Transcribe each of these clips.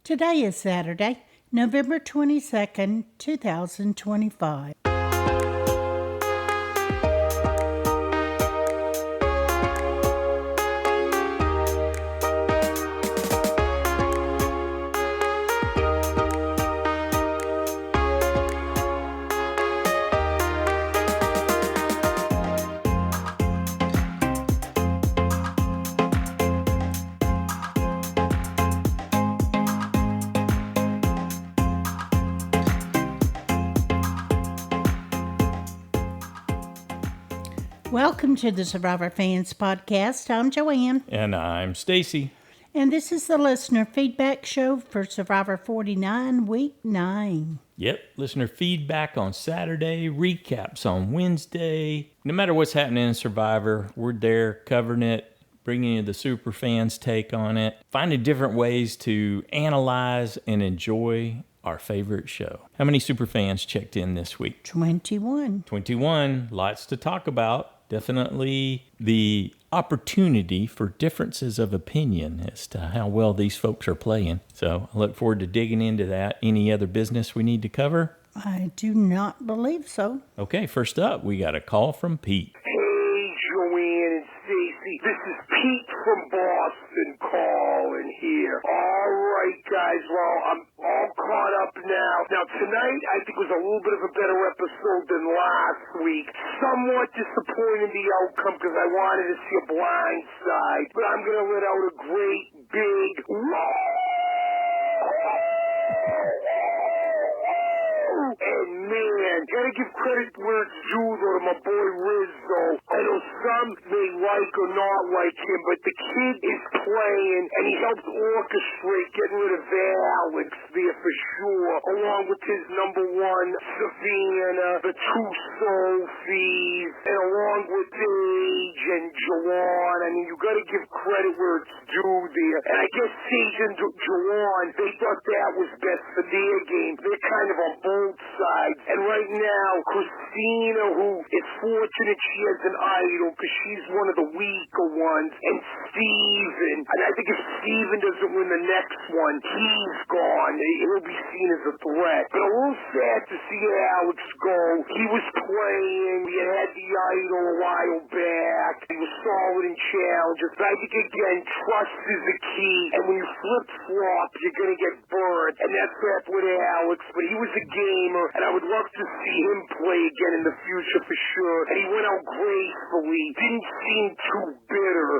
Today is Saturday, November 22nd, 2025. Welcome to the Survivor Fans Podcast. I'm Joanne. And I'm Stacy. And this is the listener feedback show for Survivor 49, Week 9. Yep, listener feedback on Saturday, recaps on Wednesday. No matter what's happening in Survivor, we're there covering it, bringing you the super fans' take on it, finding different ways to analyze and enjoy our favorite show. How many super fans checked in this week? 21. 21, lots to talk about. Definitely the opportunity for differences of opinion as to how well these folks are playing. So I look forward to digging into that. Any other business we need to cover? I do not believe so. Okay, first up, we got a call from Pete. Hey, Joanne and Stacy. This is Pete from Boston calling here. All right, guys. Well, I'm all caught up now. Now, tonight, I think was a little bit of a better episode than last week. Somewhat disappointed in the outcome because I wanted to see a blind side. But I'm going to let out a great big and man, gotta give credit where it's due though to my boy Rizzo. I know some may like or not like him, but the kid is playing and he helped orchestrate getting rid of Alex there for sure, along with his number one, Savannah, the two Sophies, and along with Sage and Jawan. I mean, you gotta give credit where it's due there. And I guess Sage and Jawan, they thought that was best for their game. They're kind of on both sides. And right now, Christina, who is fortunate she has an idol because she's one of the weaker ones, and Steven. And I think if Steven doesn't win the next one, he's gone. He'll be seen as a threat. But a little sad to see Alex go. He was playing. He had the idol a while back. He was solid in challenges. But I think, again, trust is the key. And when you flip-flop, you're going to get burned. And that's with Alex. But he was a gamer, and I would love to see him play again in the future for sure. And he went out gracefully. Didn't seem too bitter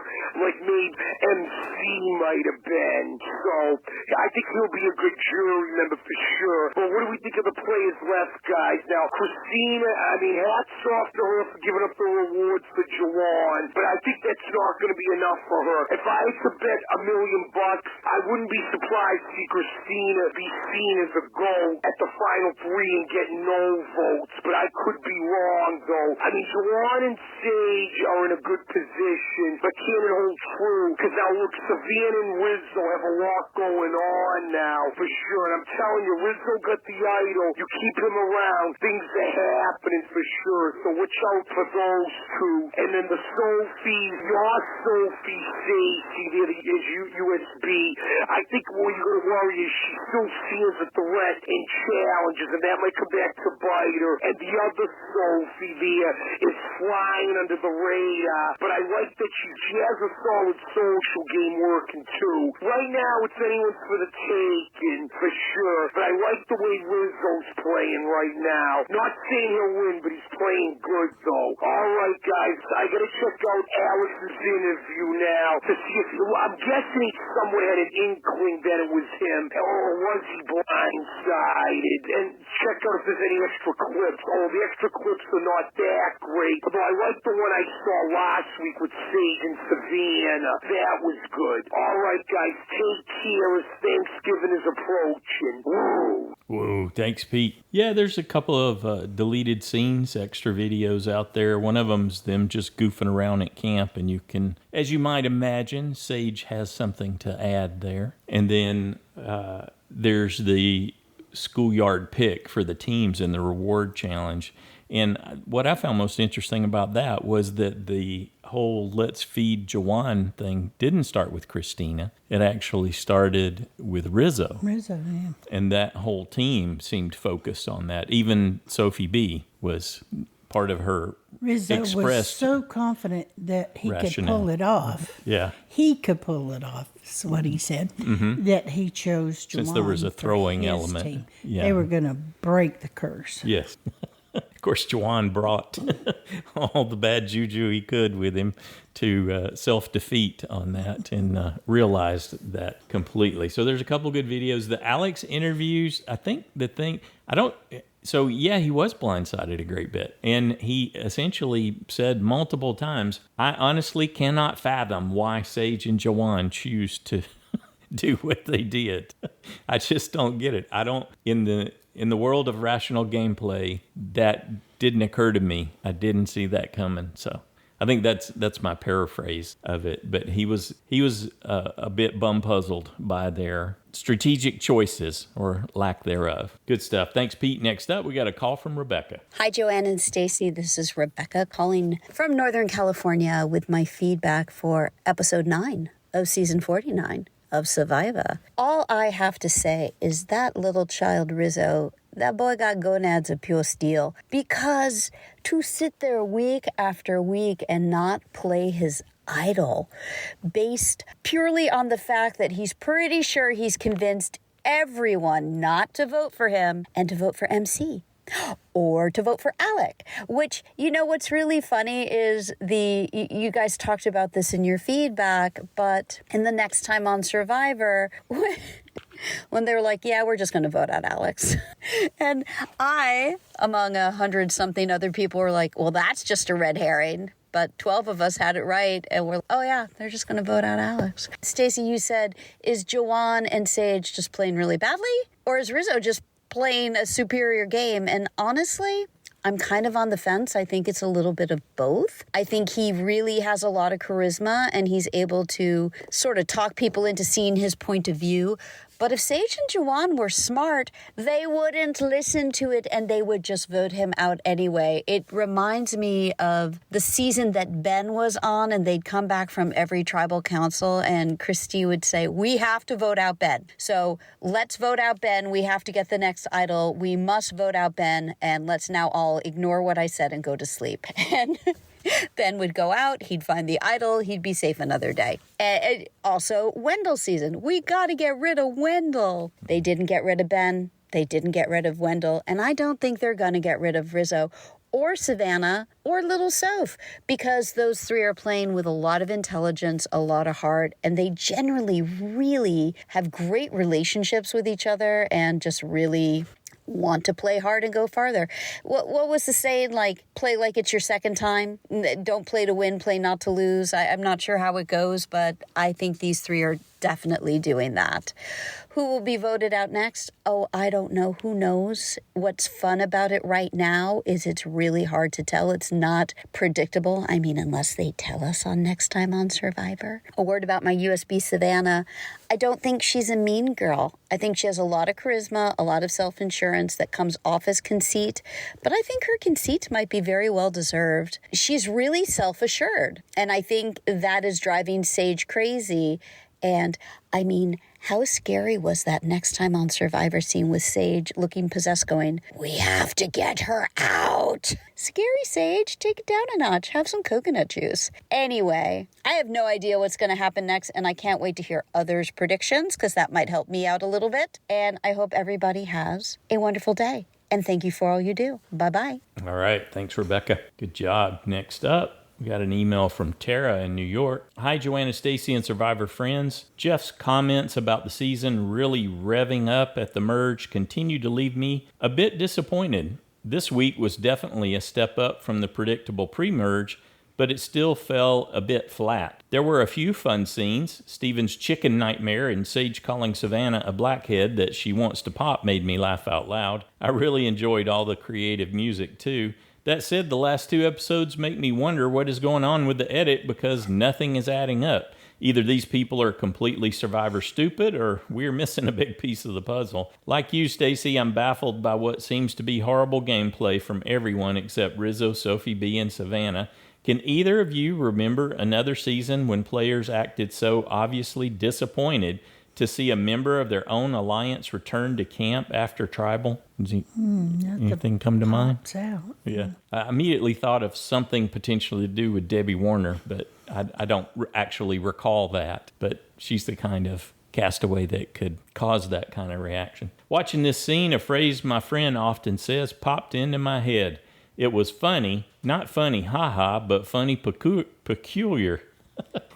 like maybe MC might have been. So I think he'll be a good jury member for sure. But what do we think of the players left, guys? Now, Christina, I mean, hats off to her for giving up the rewards for Jawan, but I think that's not going to be enough for her. If I had to bet $1 million, I wouldn't be surprised to see Christina be seen as a goal at the final three and get no votes, but I could be wrong, though. I mean, Jawan and Sage are in a good position, but can it hold true? Because now, look, Savannah and Rizzo have a lot going on now, for sure, and I'm telling you, Rizzo got the idol. You keep him around, things are happening for sure, so watch out for those two. And then the Sophies, your Sophie Stacy, there is USB. I think what you're going to worry is she still sees a threat in challenges, and that might come back to bite her. And the other Sophie there is flying under the radar, but I like that she has a solid social game working too. Right now, it's anyone's for the taking, for sure, but I like the way Rizzo's playing right now. Not saying he'll win, but he's playing good, though. All right, guys, I gotta check out Alex's interview now to see if, I'm guessing he somewhere had an inkling that it was him, or was he blindsided? And check out if there's any extra clips. Oh, the extra clips are not that great, although I like the one I saw last week with Sage and Savannah. That was good. All right, guys, take care as Thanksgiving is approaching. Woo! Whoa, thanks, Pete. Yeah, there's a couple of deleted scenes, extra videos out there. One of them's them just goofing around at camp, and you can, as you might imagine, Sage has something to add there. And then there's the schoolyard pick for the teams in the reward challenge. And what I found most interesting about that was that the whole Let's Feed Jawan thing didn't start with Christina. It actually started with Rizzo. Rizzo, yeah. And that whole team seemed focused on that. Even Sophie B was part of her Rizzo was expressed so confident that he could rationale. pull it off. Yeah. He could pull it off, is what he said, that he chose Jawan. Since there was a for throwing his element. team. Yeah. They were going to break the curse. Yes. Of course, Jawan brought all the bad juju he could with him to self-defeat on that and realized that completely. So there's a couple good videos. The Alex interviews, I think the thing, so yeah, he was blindsided a great bit. And he essentially said multiple times, I honestly cannot fathom why Sage and Jawan choose to do what they did. I just don't get it. I don't, in the world of rational gameplay, that didn't occur to me. I didn't see that coming. So I think that's my paraphrase of it. But he was a bit bum-puzzled by their strategic choices or lack thereof. Good stuff. Thanks, Pete. Next up, we got a call from Rebecca. Hi, Joanne and Stacy. This is Rebecca calling from Northern California with my feedback for episode 9 of season 49 of Survivor. All I have to say is that little child Rizzo, that boy got gonads of pure steel, because to sit there week after week and not play his idol based purely on the fact that he's pretty sure he's convinced everyone not to vote for him and to vote for MC. Or to vote for Alec, which, you know, what's really funny is you guys talked about this in your feedback, but in the next time on Survivor, when they were like, yeah, we're just going to vote out Alex. And I, among 100-something other people, were like, well, that's just a red herring. But 12 of us had it right, and we're, oh yeah, they're just going to vote out Alex. Stacy, you said, is Jawan and Sage just playing really badly? Or is Rizzo just playing a superior game? And honestly, I'm kind of on the fence. I think it's a little bit of both. I think he really has a lot of charisma and he's able to sort of talk people into seeing his point of view. But if Sage and Jawan were smart, they wouldn't listen to it and they would just vote him out anyway. It reminds me of the season that Ben was on, and they'd come back from every tribal council and Christy would say, we have to vote out Ben. So let's vote out Ben. We have to get the next idol. We must vote out Ben, and let's now all ignore what I said and go to sleep. And Ben would go out, he'd find the idol, he'd be safe another day. And also, Wendell season. We got to get rid of Wendell. They didn't get rid of Ben. They didn't get rid of Wendell. And I don't think they're going to get rid of Rizzo or Savannah or Little Soph, because those three are playing with a lot of intelligence, a lot of heart, and they generally really have great relationships with each other and just really want to play hard and go farther. What was the saying, like, play like it's your second time? Don't play to win, play not to lose. I'm not sure how it goes, but I think these three are definitely doing that. Who will be voted out next? Oh, I don't know. Who knows? What's fun about it right now is it's really hard to tell. It's not predictable. I mean, unless they tell us on next time on Survivor. A word about my USB Savannah. I don't think she's a mean girl. I think she has a lot of charisma, a lot of self-insurance that comes off as conceit, but I think her conceit might be very well deserved. She's really self-assured, and I think that is driving Sage crazy. And I mean, how scary was that next time on Survivor scene with Sage looking possessed going, we have to get her out. Scary, Sage. Take it down a notch. Have some coconut juice. Anyway, I have no idea what's going to happen next, and I can't wait to hear others' predictions because that might help me out a little bit. And I hope everybody has a wonderful day. And thank you for all you do. Bye-bye. All right. Thanks, Rebecca. Good job. Next up, we got an email from Tara in New York. Hi, Joanna, Stacy, and Survivor friends. Jeff's comments about the season really revving up at the merge continue to leave me a bit disappointed. This week was definitely a step up from the predictable pre-merge, but it still fell a bit flat. There were a few fun scenes. Steven's chicken nightmare and Sage calling Savannah a blackhead that she wants to pop made me laugh out loud. I really enjoyed all the creative music, too. That said, the last two episodes make me wonder what is going on with the edit because nothing is adding up. Either these people are completely Survivor stupid or we're missing a big piece of the puzzle. Like you, Stacy, I'm baffled by what seems to be horrible gameplay from everyone except Rizzo, Sophie B, and Savannah. Can either of you remember another season when players acted so obviously disappointed to see a member of their own alliance return to camp after tribal? Anything come to mind? Out. Yeah. I immediately thought of something potentially to do with Debbie Warner, but I don't actually recall that. But she's the kind of castaway that could cause that kind of reaction. Watching this scene, a phrase my friend often says popped into my head. It was funny, not funny, haha, but funny peculiar.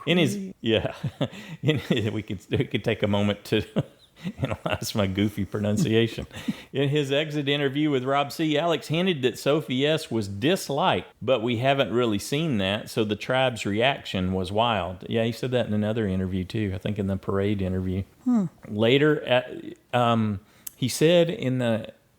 In his, yeah, we could take a moment to analyze my goofy pronunciation. In his exit interview with Rob C., Alex hinted that Sophie S. was disliked, but we haven't really seen that, so the tribe's reaction was wild. Yeah, he said that in another interview too, I think in the parade interview. Later, he said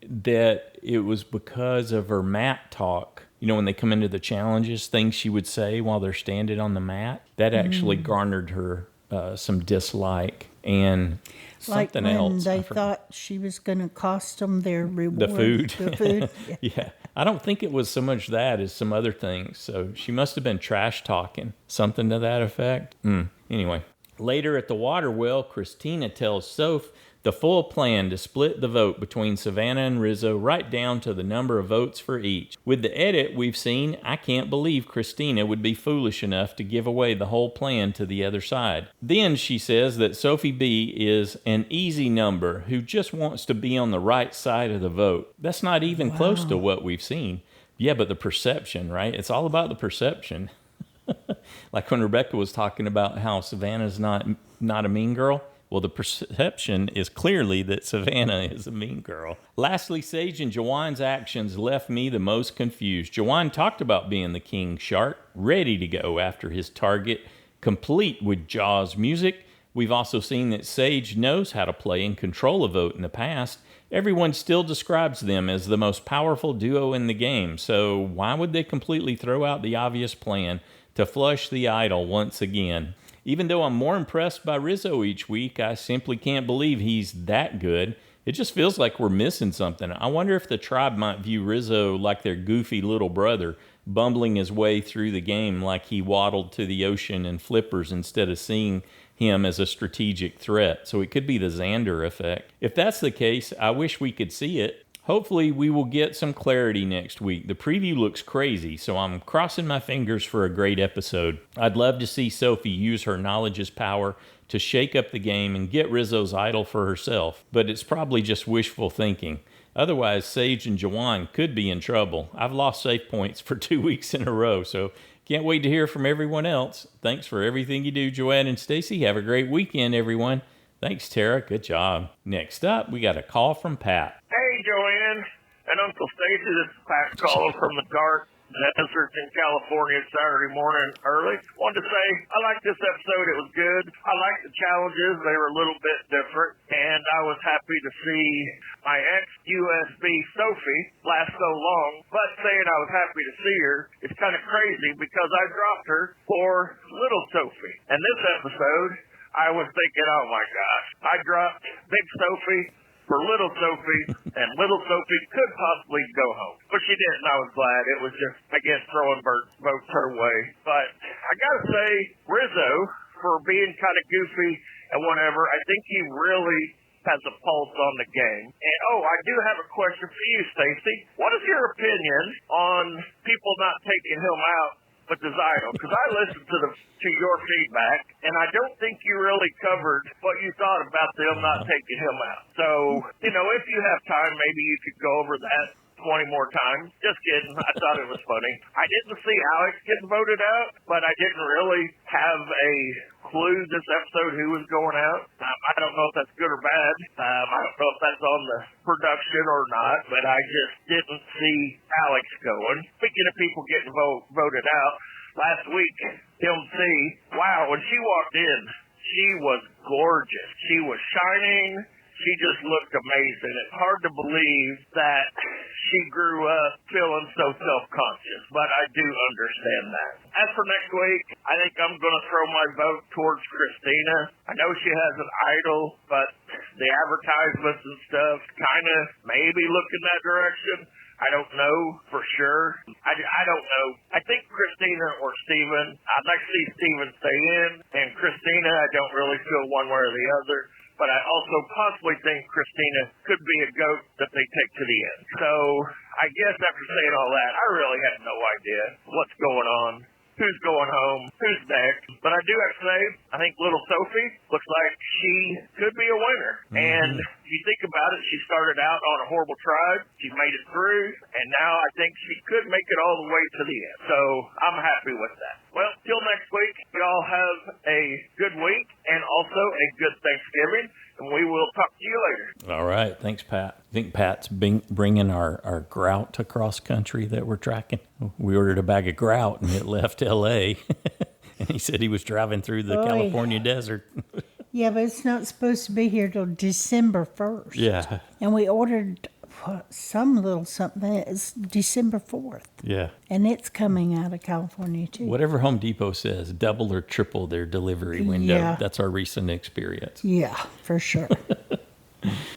that it was because of her mat talk. You know, when they come into the challenges, things she would say while they're standing on the mat, that actually garnered her some dislike and something like when else. They thought she was going to cost them their reward. The food. The food. Yeah. I don't think it was so much that as some other things. So she must have been trash talking, something to that effect. Anyway, later at the water well, Christina tells Soph the full plan to split the vote between Savannah and Rizzo right down to the number of votes for each. With the edit we've seen, I can't believe Christina would be foolish enough to give away the whole plan to the other side. Then she says that Sophie B is an easy number who just wants to be on the right side of the vote. That's not even close to what we've seen. Yeah, but the perception, right? It's all about the perception. Like when Rebecca was talking about how Savannah's not a mean girl. Well, the perception is clearly that Savannah is a mean girl. Lastly, Sage and Jawan's actions left me the most confused. Jawan talked about being the king shark, ready to go after his target, complete with Jaws music. We've also seen that Sage knows how to play and control a vote in the past. Everyone still describes them as the most powerful duo in the game, so why would they completely throw out the obvious plan to flush the idol once again? Even though I'm more impressed by Rizzo each week, I simply can't believe he's that good. It just feels like we're missing something. I wonder if the tribe might view Rizzo like their goofy little brother, bumbling his way through the game like he waddled to the ocean in flippers instead of seeing him as a strategic threat. So it could be the Xander effect. If that's the case, I wish we could see it. Hopefully we will get some clarity next week. The preview looks crazy, so I'm crossing my fingers for a great episode. I'd love to see Sophie use her knowledge as power to shake up the game and get Rizzo's idol for herself, but it's probably just wishful thinking. Otherwise, Sage and Jawan could be in trouble. I've lost safe points for 2 weeks in a row, so can't wait to hear from everyone else. Thanks for everything you do, Joanne and Stacy. Have a great weekend, everyone. Thanks, Tara. Good job. Next up, we got a call from Pat. Hey, Joanne and Uncle Stacy. This is Pat calling from the dark desert in California Saturday morning early. Wanted to say I liked this episode. It was good. I liked the challenges. They were a little bit different. And I was happy to see my ex-USB Sophie last so long. But saying I was happy to see her is kind of crazy because I dropped her for little Sophie. And this episode, I was thinking, oh my gosh, I dropped Big Sophie for little Sophie, and little Sophie could possibly go home. But she didn't, I was glad. It was just, I guess, throwing votes her way. But I gotta say, Rizzo, for being kind of goofy and whatever, I think he really has a pulse on the game. And, I do have a question for you, Stacy. What is your opinion on people not taking him out with his idol? Because I listened to your feedback, and I don't think you really covered what you thought about them not taking him out. So, if you have time, maybe you could go over that 20 more times. Just kidding. I thought it was funny. I didn't see Alex getting voted out, but I didn't really have a clue this episode who was going out. I don't know if that's good or bad. I don't know if that's on the production or not, but I just didn't see Alex going. Speaking of people getting voted out, last week, MC, wow, when she walked in, she was gorgeous. She was shining. She just looked amazing. It's hard to believe that she grew up feeling so self-conscious, but I do understand that. As for next week, I think I'm going to throw my vote towards Christina. I know she has an idol, but the advertisements and stuff kind of maybe look in that direction. I don't know for sure. I don't know. I think Christina or Steven. I'd like to see Steven stay in, and Christina, I don't really feel one way or the other. But I also possibly think Christina could be a goat that they take to the end. So I guess after saying all that, I really have no idea what's going on. Who's going home, who's next. But I do have to say, I think little Sophie looks like she could be a winner. And if you think about it, she started out on a horrible tribe. She made it through, and now I think she could make it all the way to the end. So I'm happy with that. Well, till next week, y'all have a good week and also a good Thanksgiving. And we will talk to you later. All right. Thanks, Pat. I think Pat's bringing our grout across country that we're tracking. We ordered a bag of grout, and it left L.A., and he said he was driving through the California desert. Yeah, but it's not supposed to be here till December 1st. Yeah. And we ordered some little something. It's December 4th. Yeah. And it's coming out of California, too. Whatever Home Depot says, double or triple their delivery window. Yeah. That's our recent experience. Yeah, for sure.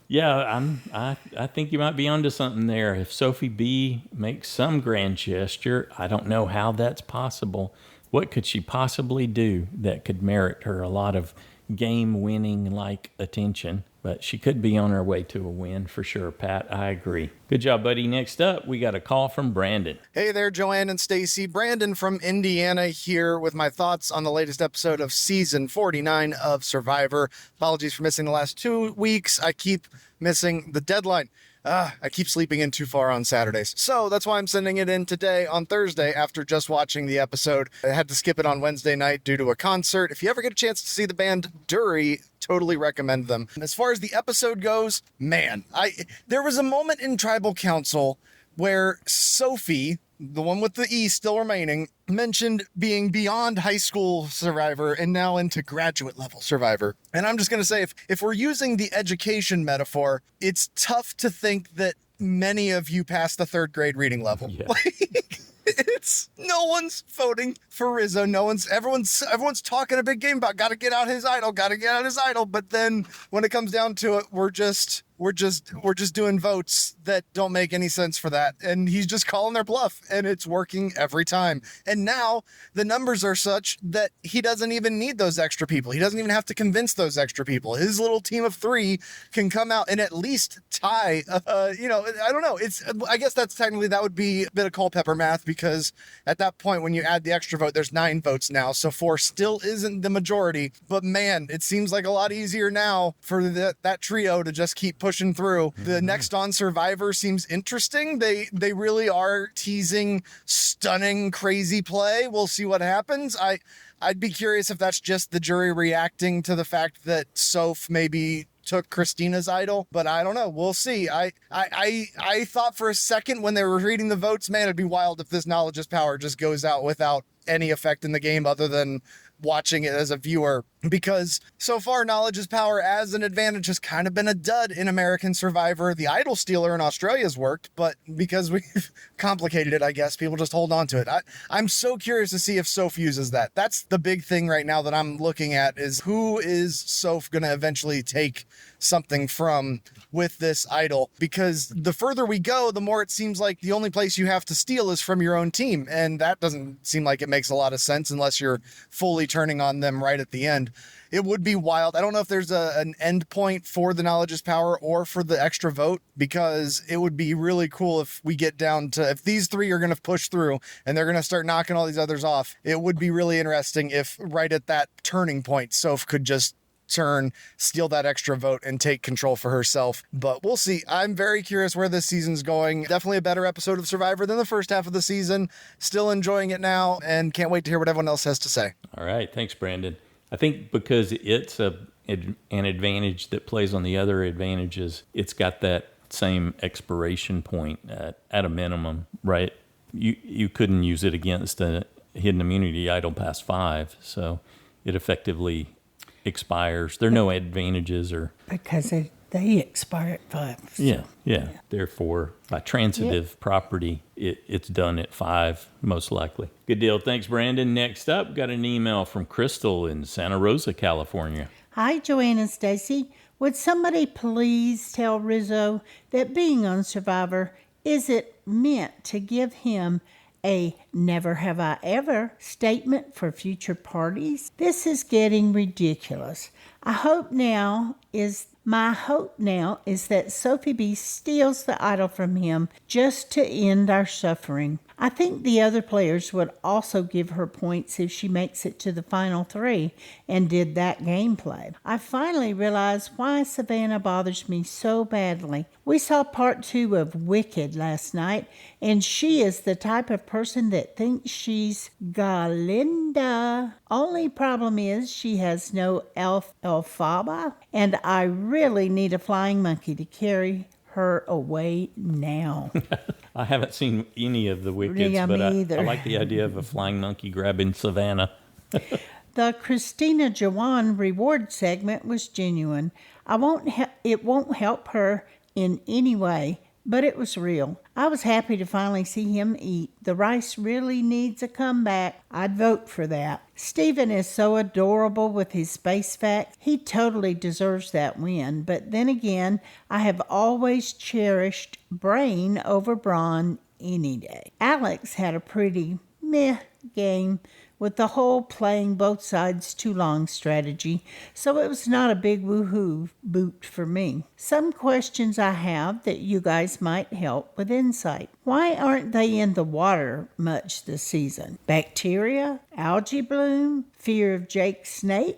Yeah, I think you might be onto something there. If Sophie B makes some grand gesture, I don't know how that's possible. What could she possibly do that could merit her a lot of game-winning like attention? But she could be on her way to a win for sure, Pat. I agree. Good job, buddy. Next up, we got a call from Brandon. Hey there, Joanne and Stacy. Brandon from Indiana here with my thoughts on the latest episode of season 49 of Survivor. Apologies for missing the last 2 weeks. I keep missing the deadline. I keep sleeping in too far on Saturdays. So that's why I'm sending it in today on Thursday after just watching the episode. I had to skip it on Wednesday night due to a concert. If you ever get a chance to see the band Dury, totally recommend them. As far as the episode goes, man, there was a moment in Tribal Council where Sophie, the one with the E still remaining, mentioned being beyond high school Survivor and now into graduate level Survivor. And I'm just going to say, if we're using the education metaphor, it's tough to think that many of you passed the 3rd grade reading level. Yeah. It's no one's voting for Rizzo. Everyone's talking a big game about gotta get out his idol. But then when it comes down to it, we're just doing votes that don't make any sense for that. And he's just calling their bluff, and it's working every time. And now the numbers are such that he doesn't even need those extra people. He doesn't even have to convince those extra people. His little team of 3 can come out and at least tie. I don't know. I guess that would be a bit of Culpepper math, because at that point, when you add the extra vote, there's 9 votes now. So 4 still isn't the majority. But man, it seems like a lot easier now for that trio to just keep pushing through. The next on Survivor seems interesting. They really are teasing stunning, crazy play. We'll see what happens. I'd be curious if that's just the jury reacting to the fact that Soph maybe took Christina's idol, but I don't know. We'll see. I thought for a second when they were reading the votes, man, it'd be wild if this knowledge is power just goes out without any effect in the game other than watching it as a viewer, because so far knowledge is power as an advantage has kind of been a dud in American Survivor. The idol stealer in Australia's worked, but because we've complicated it, I guess people just hold on to it. I'm so curious to see if Soph uses that. That's the big thing right now that I'm looking at, is who is Soph going to eventually take something from with this idol, because the further we go, the more it seems like the only place you have to steal is from your own team, and that doesn't seem like it makes a lot of sense unless you're fully turning on them right at the end. It would be wild. I don't know if there's an end point for the knowledge is power or for the extra vote, because it would be really cool if we get down to, if these 3 are going to push through and they're going to start knocking all these others off, it would be really interesting if right at that turning point, Soph could just steal that extra vote and take control for herself. But we'll see. I'm very curious where this season's going. Definitely a better episode of Survivor than the first half of the season. Still enjoying it now, and can't wait to hear what everyone else has to say. All right. Thanks, Brandon. I think because it's an advantage that plays on the other advantages, it's got that same expiration point at a minimum, right? You couldn't use it against a hidden immunity idol past 5, so it effectively expires. There are no advantages or... Because They expire at 5. So. Yeah. Therefore, by transitive property, it's done at 5, most likely. Good deal. Thanks, Brandon. Next up, got an email from Crystal in Santa Rosa, California. Hi, Joanne and Stacy. Would somebody please tell Rizzo that being on Survivor isn't meant to give him a never have I ever statement for future parties? This is getting ridiculous. My hope now is that Sophie B steals the idol from him just to end our suffering. I think the other players would also give her points if she makes it to the final 3 and did that gameplay. I finally realized why Savannah bothers me so badly. We saw part 2 of Wicked last night, and she is the type of person that thinks she's Galinda. Only problem is she has no Elphaba, and I really need a flying monkey to carry her away now. I haven't seen any of the Wickeds, Yeah, but me either. I like the idea of a flying monkey grabbing Savannah. The Christina Jawan reward segment was genuine. It won't help her in any way, but it was real. I was happy to finally see him eat. The rice really needs a comeback. I'd vote for that. Steven is so adorable with his space facts. He totally deserves that win. But then again, I have always cherished Brain over Braun any day. Alex had a pretty meh game with the whole playing both sides too long strategy, so it was not a big woohoo boot for me. Some questions I have that you guys might help with insight. Why aren't they in the water much this season? Bacteria? Algae bloom? Fear of Jake Snake?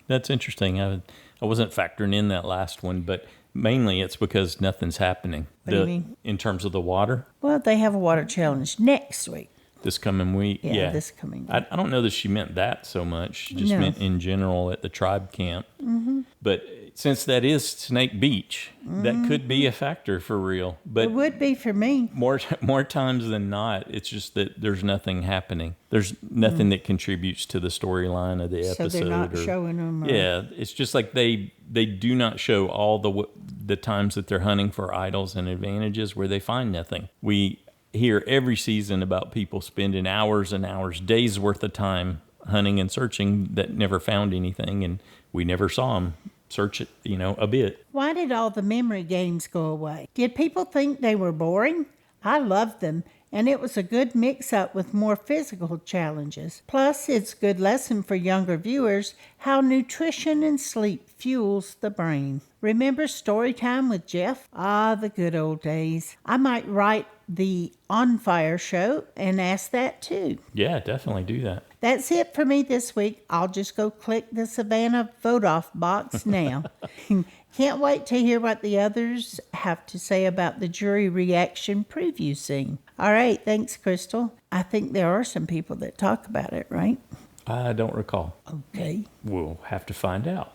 That's interesting. I wasn't factoring in that last one, but mainly it's because nothing's happening. What do you mean? In terms of the water? Well, they have a water challenge next week. This coming week? Yeah, this coming week. I don't know that she meant that so much. She just meant in general at the tribe camp. Mm-hmm. But since that is Snake Beach, that could be a factor for real. But It would be for me. more times than not, it's just that there's nothing happening. There's nothing that contributes to the storyline of the episode. So they're not showing them. Yeah, it's just like they do not show all the times that they're hunting for idols and advantages where they find nothing. We hear every season about people spending hours and hours, days worth of time hunting and searching that never found anything, and we never saw them search it, a bit. Why did all the memory games go away? Did people think they were boring? I loved them, and it was a good mix-up with more physical challenges. Plus, it's a good lesson for younger viewers how nutrition and sleep fuels the brain. Remember story time with Jeff? Ah, the good old days. I might write the On Fire show and ask that too. Yeah, definitely do that. That's it for me this week. I'll just go click the Savannah vote off box now. Can't wait to hear what the others have to say about the jury reaction preview scene. All right, thanks, Crystal. I think there are some people that talk about it, right? I don't recall. Okay. We'll have to find out.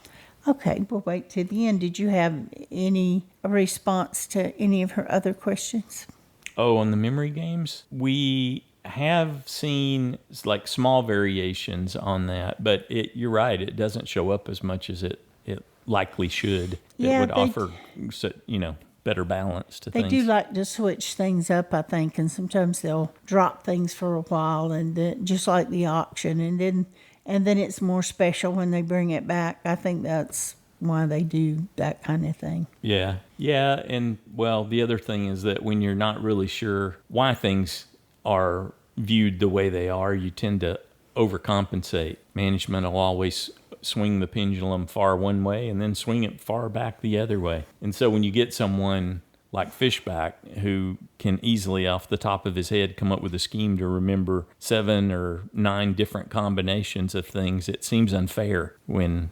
Okay, we'll wait till the end. Did you have any response to any of her other questions? Oh, on the memory games, we have seen like small variations on that, but you're right, it doesn't show up as much as it likely should. Yeah, it would offer, better balance to They things. do like to switch things up, I think, and sometimes they'll drop things for a while, and then, just like the auction, and then it's more special when they bring it back. I think that's why they do that kind of thing. Yeah, and well, the other thing is that when you're not really sure why things are viewed the way they are, you tend to overcompensate. Management will always swing the pendulum far one way and then swing it far back the other way. And so when you get someone like Fishback, who can easily off the top of his head come up with a scheme to remember 7 or 9 different combinations of things, it seems unfair when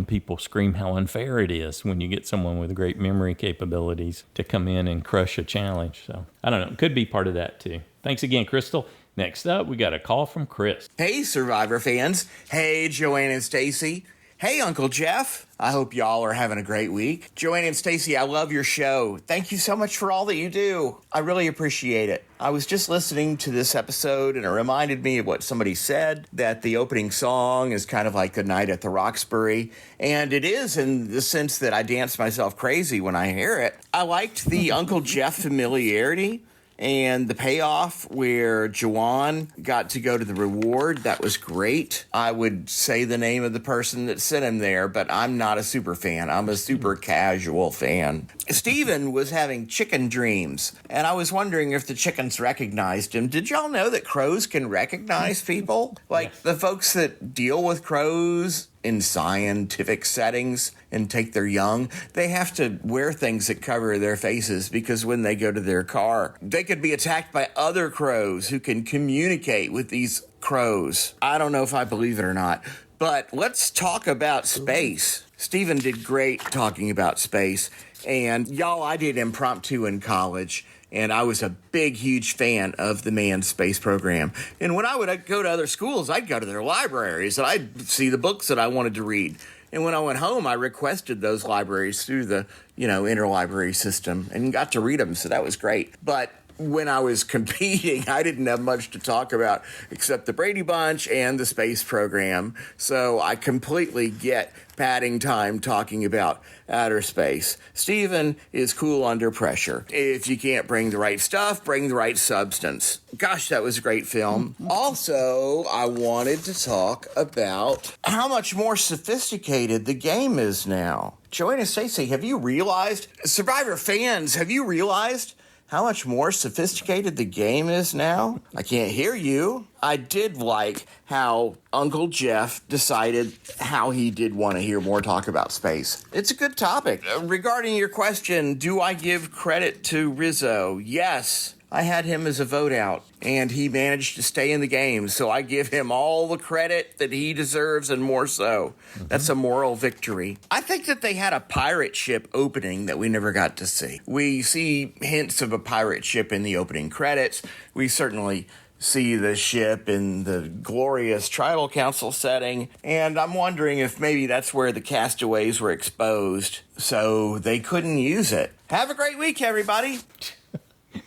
people scream how unfair it is when you get someone with great memory capabilities to come in and crush a challenge. So I don't know, it could be part of that too. Thanks again, Crystal. Next up, we got a call from Chris. Hey, Survivor fans. Hey, Joanne and Stacy. Hey, Uncle Jeff. I hope y'all are having a great week. Joanne and Stacy, I love your show. Thank you so much for all that you do. I really appreciate it. I was just listening to this episode and it reminded me of what somebody said, that the opening song is kind of like Good Night at the Roxbury. And it is in the sense that I dance myself crazy when I hear it. I liked the Uncle Jeff familiarity. And the payoff where Juwan got to go to the reward, that was great. I would say the name of the person that sent him there, but I'm not a super fan. I'm a super casual fan. Steven was having chicken dreams, and I was wondering if the chickens recognized him. Did y'all know that crows can recognize people? Like the folks that deal with crows in scientific settings and take their young, they have to wear things that cover their faces because when they go to their car, they could be attacked by other crows who can communicate with these crows. I don't know if I believe it or not, but let's talk about space. Stephen did great talking about space, and y'all, I did impromptu in college. And I was a big, huge fan of the manned space program. And when I would go to other schools, I'd go to their libraries and I'd see the books that I wanted to read. And when I went home, I requested those libraries through the, interlibrary system and got to read them. So that was great. But when I was competing, I didn't have much to talk about except the Brady Bunch and the space program. So I completely get padding time talking about outer space. Steven is cool under pressure. If you can't bring the right stuff, bring the right substance. Gosh, that was a great film. Also, I wanted to talk about how much more sophisticated the game is now. Joanna Stacey, have you realized, Survivor fans, have you realized how much more sophisticated the game is now? I can't hear you. I did like how Uncle Jeff decided how he did want to hear more talk about space. It's a good topic. Regarding your question, do I give credit to Rizzo? Yes. I had him as a vote out, and he managed to stay in the game, so I give him all the credit that he deserves and more so. That's a moral victory. I think that they had a pirate ship opening that we never got to see. We see hints of a pirate ship in the opening credits. We certainly see the ship in the glorious tribal council setting, and I'm wondering if maybe that's where the castaways were exposed, so they couldn't use it. Have a great week, everybody.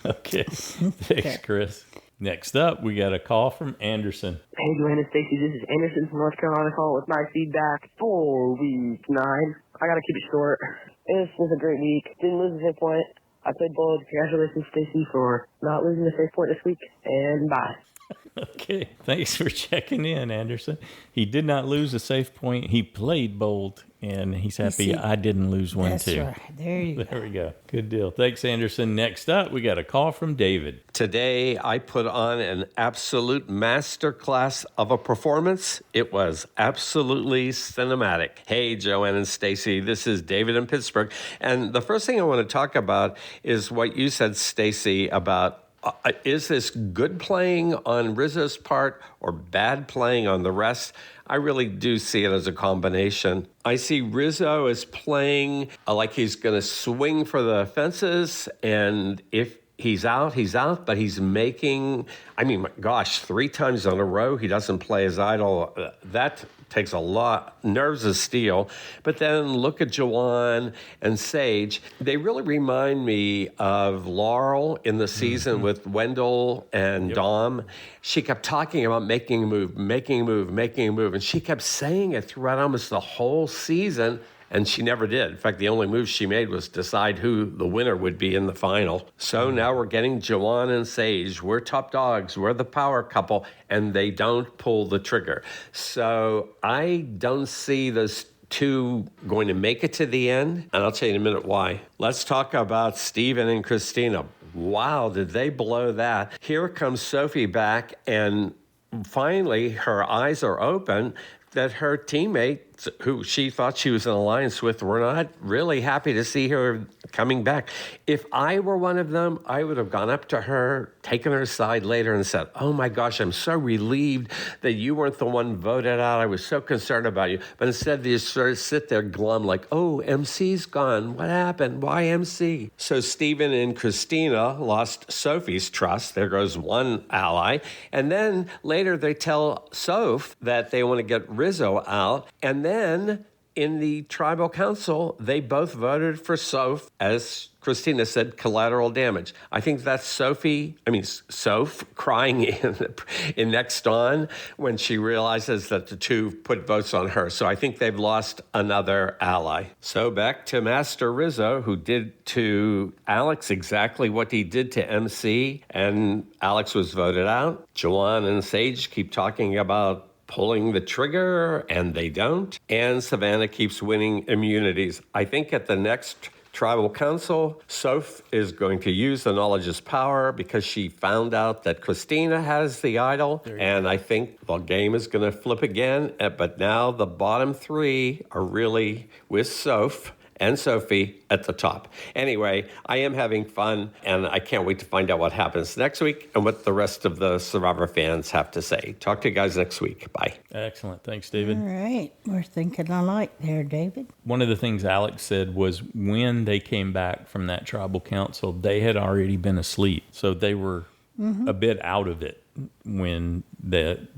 Okay. Thanks, Chris. Next up, we got a call from Anderson. Hey, Joanna Stacy, this is Anderson from North Carolina calling with my feedback for week 9. I gotta keep it short. This was a great week. Didn't lose a safe point. I played bold. Congratulations, Stacy, for not losing a safe point this week. And bye. Okay. Thanks for checking in, Anderson. He did not lose a safe point. He played bold, and he's happy I didn't lose one, That's too. right. There we go. Good deal. Thanks, Anderson. Next up, we got a call from David. Today, I put on an absolute masterclass of a performance. It was absolutely cinematic. Hey, Joanne and Stacy, this is David in Pittsburgh. And the first thing I want to talk about is what you said, Stacy, about is this good playing on Rizzo's part or bad playing on the rest? I really do see it as a combination. I see Rizzo as playing like he's going to swing for the fences, and if he's out, but he's making, 3 times in a row, he doesn't play his idol. That takes a lot, nerves of steel. But then look at Juwan and Sage. They really remind me of Laurel in the season with Wendell and Dom. She kept talking about making a move. And she kept saying it throughout almost the whole season. And she never did. In fact, the only move she made was decide who the winner would be in the final. So now we're getting Juwan and Sage. We're top dogs. We're the power couple. And they don't pull the trigger. So I don't see those two going to make it to the end. And I'll tell you in a minute why. Let's talk about Steven and Christina. Wow, did they blow that? Here comes Sophie back, and finally her eyes are open that her teammates, who she thought she was in alliance with, were not really happy to see her coming back. If I were one of them, I would have gone up to her, taken her aside later and said, oh my gosh, I'm so relieved that you weren't the one voted out. I was so concerned about you. But instead they just sort of sit there glum like, oh, MC's gone. What happened? Why MC? So Steven and Christina lost Sophie's trust. There goes one ally. And then later they tell Soph that they want to get Rizzo out. And And then in the tribal council, they both voted for Soph, as Christina said, collateral damage. I think that's Soph crying in Next On when she realizes that the two put votes on her. So I think they've lost another ally. So back to Master Rizzo, who did to Alex exactly what he did to MC, and Alex was voted out. Joanne and Sage keep talking about pulling the trigger, and they don't. And Savannah keeps winning immunities. I think at the next tribal council, Soph is going to use the knowledge is power because she found out that Christina has the idol. And I think the game is going to flip again. But now the bottom three are really with Soph and Sophie at the top. Anyway, I am having fun, and I can't wait to find out what happens next week and what the rest of the Survivor fans have to say. Talk to you guys next week. Bye. Excellent. Thanks, David. All right. We're thinking alike there, David. One of the things Alex said was when they came back from that tribal council, they had already been asleep. So they were a bit out of it when the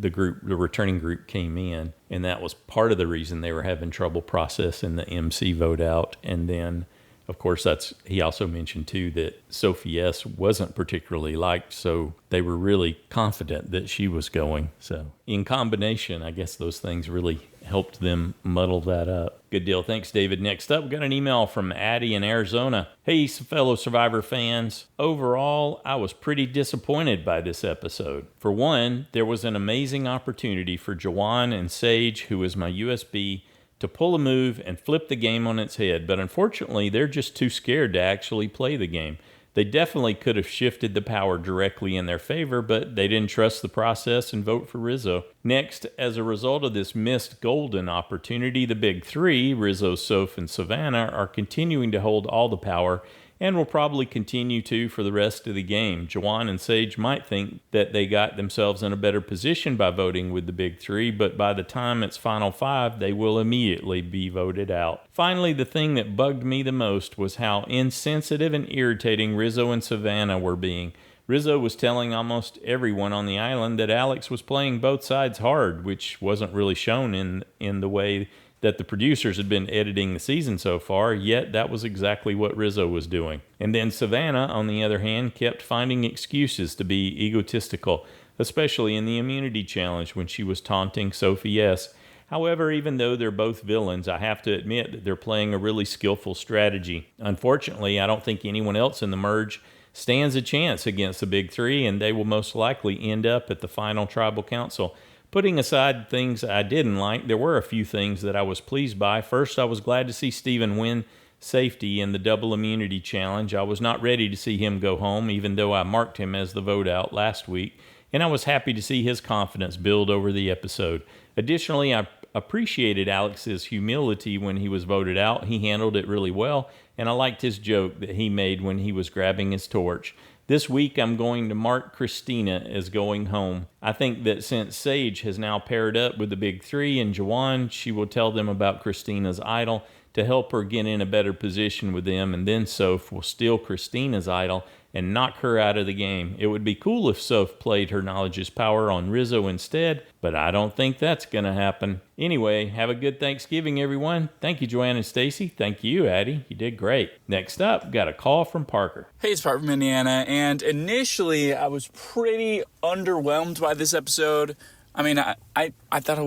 returning group came in. And that was part of the reason they were having trouble processing the MC vote out. And then, of course, he also mentioned, too, that Sophie S. wasn't particularly liked, so they were really confident that she was going. So in combination, I guess those things really helped them muddle that up. Good deal. Thanks, David. Next up, we got an email from Addie in Arizona. Hey, fellow Survivor fans. Overall, I was pretty disappointed by this episode. For one, there was an amazing opportunity for Jawan and Sage, who is my USB, to pull a move and flip the game on its head, but unfortunately, they're just too scared to actually play the game. They definitely could have shifted the power directly in their favor, but they didn't trust the process and vote for Rizzo. Next, as a result of this missed golden opportunity, the big three, Rizzo, Soph, and Savannah, are continuing to hold all the power and will probably continue to for the rest of the game. Jawan and Sage might think that they got themselves in a better position by voting with the big three, but by the time it's final five, they will immediately be voted out. Finally, the thing that bugged me the most was how insensitive and irritating Rizzo and Savannah were being. Rizzo was telling almost everyone on the island that Alex was playing both sides hard, which wasn't really shown in the way that the producers had been editing the season so far, yet that was exactly what Rizzo was doing. And then Savannah, on the other hand, kept finding excuses to be egotistical, especially in the immunity challenge when she was taunting Sophie S. However, even though they're both villains, I have to admit that they're playing a really skillful strategy. Unfortunately, I don't think anyone else in the merge stands a chance against the big three, and they will most likely end up at the final tribal council. Putting aside things I didn't like, there were a few things that I was pleased by. First, I was glad to see Steven win safety in the double immunity challenge. I was not ready to see him go home, even though I marked him as the vote out last week, and I was happy to see his confidence build over the episode. Additionally, I appreciated Alex's humility when he was voted out. He handled it really well, and I liked his joke that he made when he was grabbing his torch. This week, I'm going to mark Christina as going home. I think that since Sage has now paired up with the big three and Jawan, she will tell them about Christina's idol to help her get in a better position with them, and then Soph will steal Christina's idol and knock her out of the game. It would be cool if Soph played her knowledge is power on Rizzo instead, but I don't think that's going to happen. Anyway, have a good Thanksgiving, everyone. Thank you, Joanne and Stacy. Thank you, Addie. You did great. Next up, got a call from Parker. Hey, it's Parker from Indiana, and initially I was pretty underwhelmed by this episode. I mean, I thought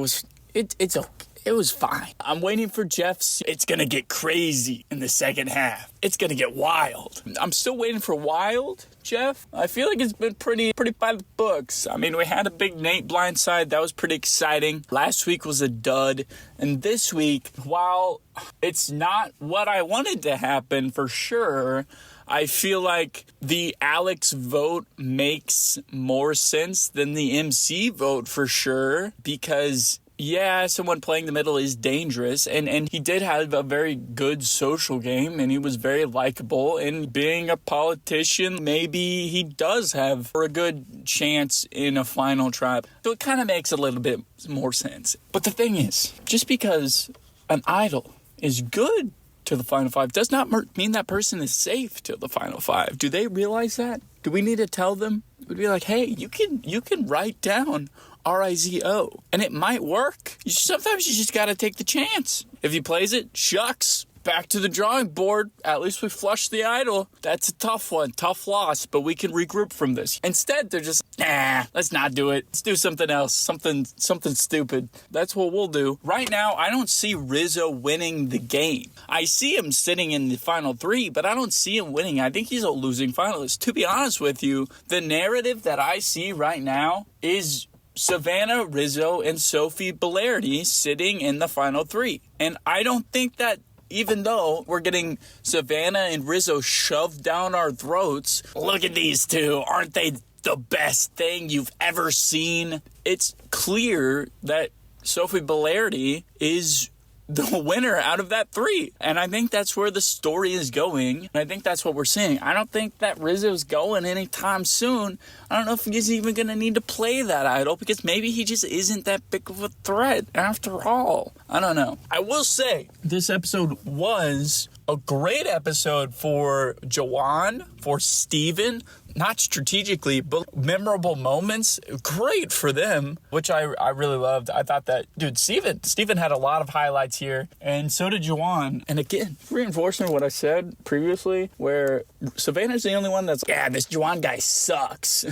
it's okay. It was fine. I'm waiting for Jeff's. It's going to get crazy in the second half. It's going to get wild. I'm still waiting for wild, Jeff. I feel like it's been pretty by the books. I mean, we had a big Nate blindside. That was pretty exciting. Last week was a dud. And this week, while it's not what I wanted to happen for sure, I feel like the Alex vote makes more sense than the MC vote for sure, because yeah, someone playing the middle is dangerous, and he did have a very good social game, and he was very likable, and being a politician, maybe he does have a good chance in a final tribe. So it kind of makes a little bit more sense. But the thing is, just because an idol is good to the final five does not mean that person is safe to the final five. Do they realize that? Do we need to tell them? We'd be like, hey, you can write down Rizzo. And it might work. Sometimes you just got to take the chance. If he plays it, shucks. Back to the drawing board. At least we flushed the idol. That's a tough one. Tough loss, but we can regroup from this. Instead, they're just, let's not do it. Let's do something else. Something stupid. That's what we'll do. Right now, I don't see Rizzo winning the game. I see him sitting in the final 3, but I don't see him winning. I think he's a losing finalist. To be honest with you, the narrative that I see right now is Savannah, Rizzo, and Sophie Bellardi sitting in the final 3. And I don't think that even though we're getting Savannah and Rizzo shoved down our throats, look at these two. Aren't they the best thing you've ever seen? It's clear that Sophie Bellardi is the winner out of that 3. And I think that's where the story is going. And I think that's what we're seeing. I don't think that Rizzo's going anytime soon. I don't know if he's even going to need to play that idol because maybe he just isn't that big of a threat after all. I don't know. I will say this episode was a great episode for Jawan, for Steven. Not strategically, but memorable moments. Great for them, which I really loved. I thought that, dude, Steven had a lot of highlights here, and so did Juwan. And again, reinforcing what I said previously, where Savannah's the only one that's, this Juwan guy sucks.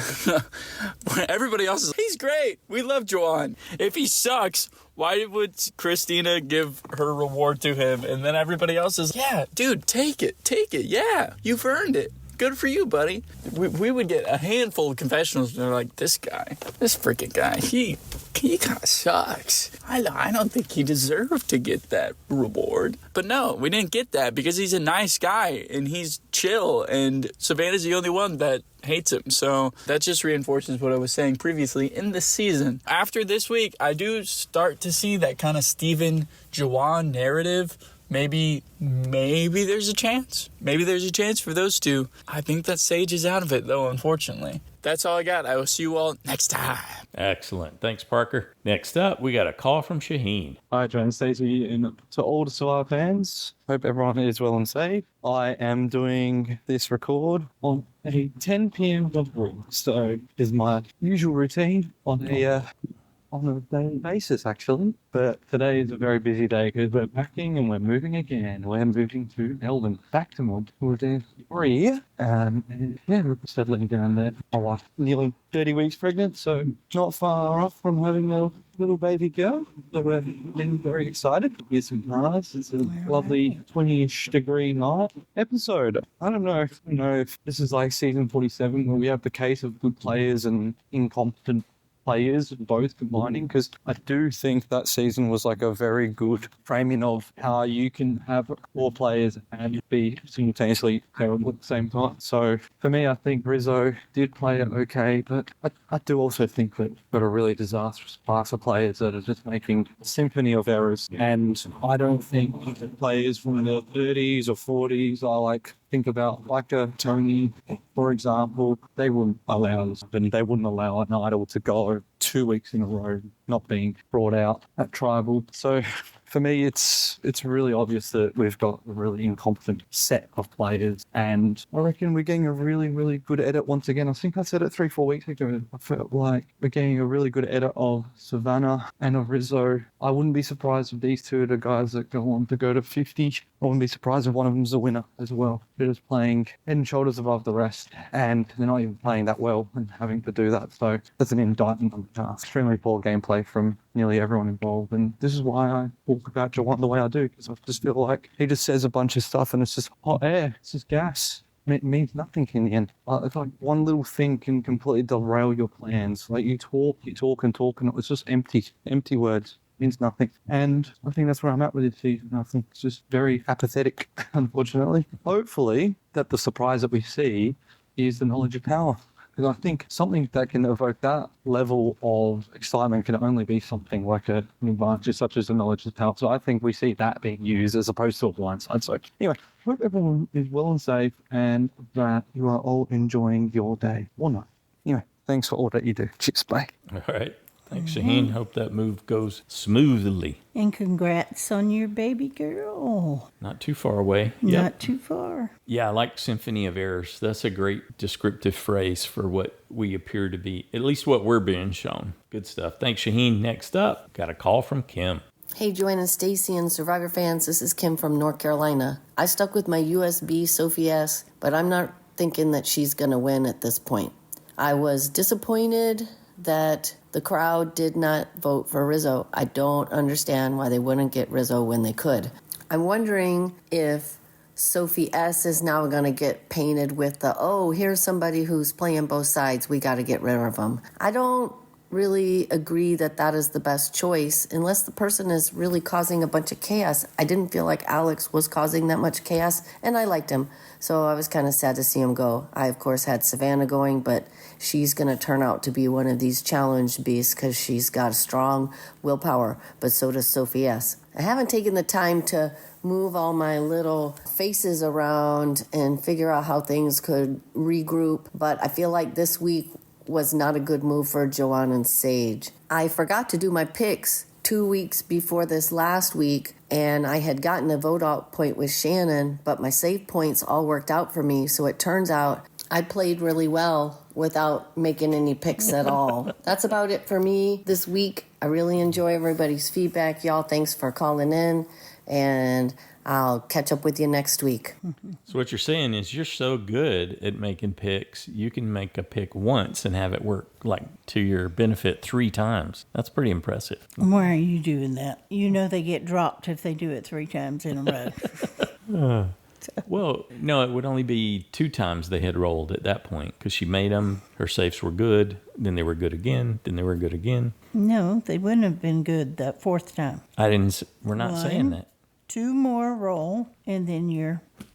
Everybody else is, he's great. We love Juwan. If he sucks, why would Christina give her reward to him? And then everybody else is, dude, take it. Yeah, you've earned it. Good for you, buddy. We would get a handful of confessionals, and they're like, this freaking guy, he kind of sucks. I don't think he deserved to get that reward. But no, we didn't get that because he's a nice guy, and he's chill, and Savannah's the only one that hates him. So that just reinforces what I was saying previously in the season. After this week, I do start to see that kind of Steven Jawan narrative. Maybe there's a chance. Maybe there's a chance for those two. I think that Sage is out of it, though, unfortunately. That's all I got. I will see you all next time. Excellent. Thanks, Parker. Next up, we got a call from Shahin. Hi, Joe and Stacey, and to all the Survivor fans. Hope everyone is well and safe. I am doing this record on a 10 p.m. delivery. So is my usual routine on a daily basis, actually. But today is a very busy day because we're packing and we're moving again. We're moving to Melbourne, back to Melbourne for day 3. And we're settling down there. My wife nearly 30 weeks pregnant, so not far off from having a little baby girl. So we're getting very excited. Here's some cars. It's a lovely 20-ish degree night episode. I don't know if this is like season 47 where we have the case of good players and incompetent players both combining, because I do think that season was like a very good framing of how you can have 4 players and be simultaneously terrible at the same time. So for me, I think Rizzo did play it okay, but I do also think that we've got a really disastrous class of players that are just making a symphony of errors. And I don't think the players from the 30s or 40s are like, think about like a Tony, for example, they wouldn't allow this, and they wouldn't allow an idol to go 2 weeks in a row not being brought out at Tribal. So for me, it's really obvious that we've got a really incompetent set of players, and I reckon we're getting a really, really good edit once again. I think I said it 3-4 weeks ago. I felt like we're getting a really good edit of Savannah and of Rizzo. I wouldn't be surprised if these two are the guys that go on to go to 50. I wouldn't be surprised if one of them's a winner as well. They're just playing head and shoulders above the rest, and they're not even playing that well and having to do that. So that's an indictment on extremely poor gameplay from nearly everyone involved. And this is why I talk about Jawan the way I do, because I just feel like he just says a bunch of stuff and it's just hot air, it's just gas. It means nothing in the end. It's like one little thing can completely derail your plans. Like you talk and it's just empty words. Means nothing. And I think that's where I'm at with this season. I think it's just very apathetic, unfortunately. Hopefully that the surprise that we see is the knowledge of power. Because I think something that can evoke that level of excitement can only be something like an advantage such as the knowledge of power. So I think we see that being used as opposed to a blindside. So anyway, hope everyone is well and safe and that you are all enjoying your day or night. Anyway, thanks for all that you do. Cheers, bye. All right. Thanks, Shahin. Hope that move goes smoothly. And congrats on your baby girl. Not too far away. Yep. Not too far. Yeah, I like Symphony of Errors. That's a great descriptive phrase for what we appear to be, at least what we're being shown. Good stuff. Thanks, Shahin. Next up, got a call from Kim. Hey, Joanna, Stacy, and Survivor fans. This is Kim from North Carolina. I stuck with my USB Sophie S, but I'm not thinking that she's going to win at this point. I was disappointed that the crowd did not vote for Rizzo. I don't understand why they wouldn't get Rizzo when they could. I'm wondering if Sophie S is now going to get painted with here's somebody who's playing both sides. We got to get rid of them. I don't really agree that is the best choice unless the person is really causing a bunch of chaos. I didn't feel like Alex was causing that much chaos, and I liked him. So I was kind of sad to see him go. I, of course, had Savannah going, but she's going to turn out to be one of these challenge beasts because she's got a strong willpower, but so does Sophie S. I haven't taken the time to move all my little faces around and figure out how things could regroup, but I feel like this week was not a good move for Joanne and Sage. I forgot to do my picks 2 weeks before this last week, and I had gotten a vote out point with Shannon, but my save points all worked out for me, so it turns out I played really well without making any picks at all. That's about it for me this week. I really enjoy everybody's feedback. Y'all, thanks for calling in, and I'll catch up with you next week. So what you're saying is you're so good at making picks, you can make a pick once and have it work like to your benefit 3 times. That's pretty impressive. Why are you doing that? You know they get dropped if they do it 3 times in a row. Well, no, it would only be 2 times they had rolled at that point because she made them. Her safes were good. Then they were good again. Then they were good again. No, they wouldn't have been good that 4th time. We're not saying that. 2 more roll, and then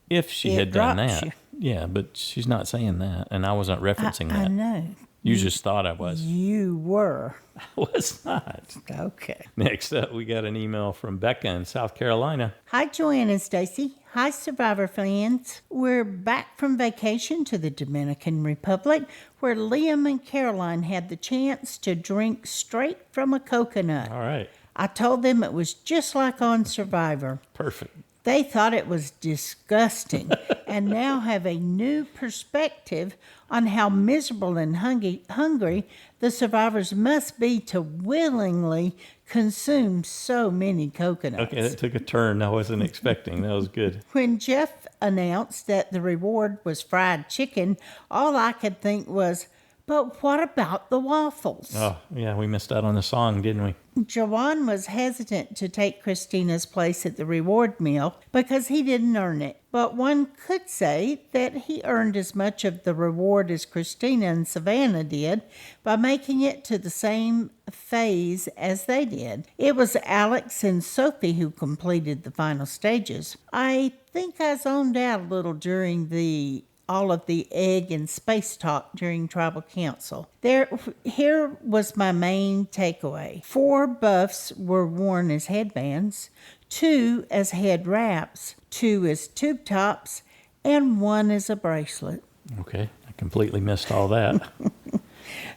If she had done that. You. Yeah, but she's not saying that, and I wasn't referencing that. I know. You just thought I was. You were. I was not. Okay. Next up, we got an email from Becca in South Carolina. Hi, Joanne and Stacy. Hi, Survivor fans. We're back from vacation to the Dominican Republic, where Liam and Caroline had the chance to drink straight from a coconut. All right. I told them it was just like on Survivor. Perfect. They thought it was disgusting and now have a new perspective on how miserable and hungry the survivors must be to willingly consume so many coconuts. Okay, that took a turn I wasn't expecting. That was good. When Jeff announced that the reward was fried chicken, all I could think was, but what about the waffles? Oh, yeah, we missed out on the song, didn't we? Jawan was hesitant to take Christina's place at the reward meal because he didn't earn it. But one could say that he earned as much of the reward as Christina and Savannah did by making it to the same phase as they did. It was Alex and Sophie who completed the final stages. I think I zoned out a little during all of the egg and space talk during tribal council. Here was my main takeaway. 4 buffs were worn as headbands, 2 as head wraps, 2 as tube tops, and 1 as a bracelet. Okay, I completely missed all that.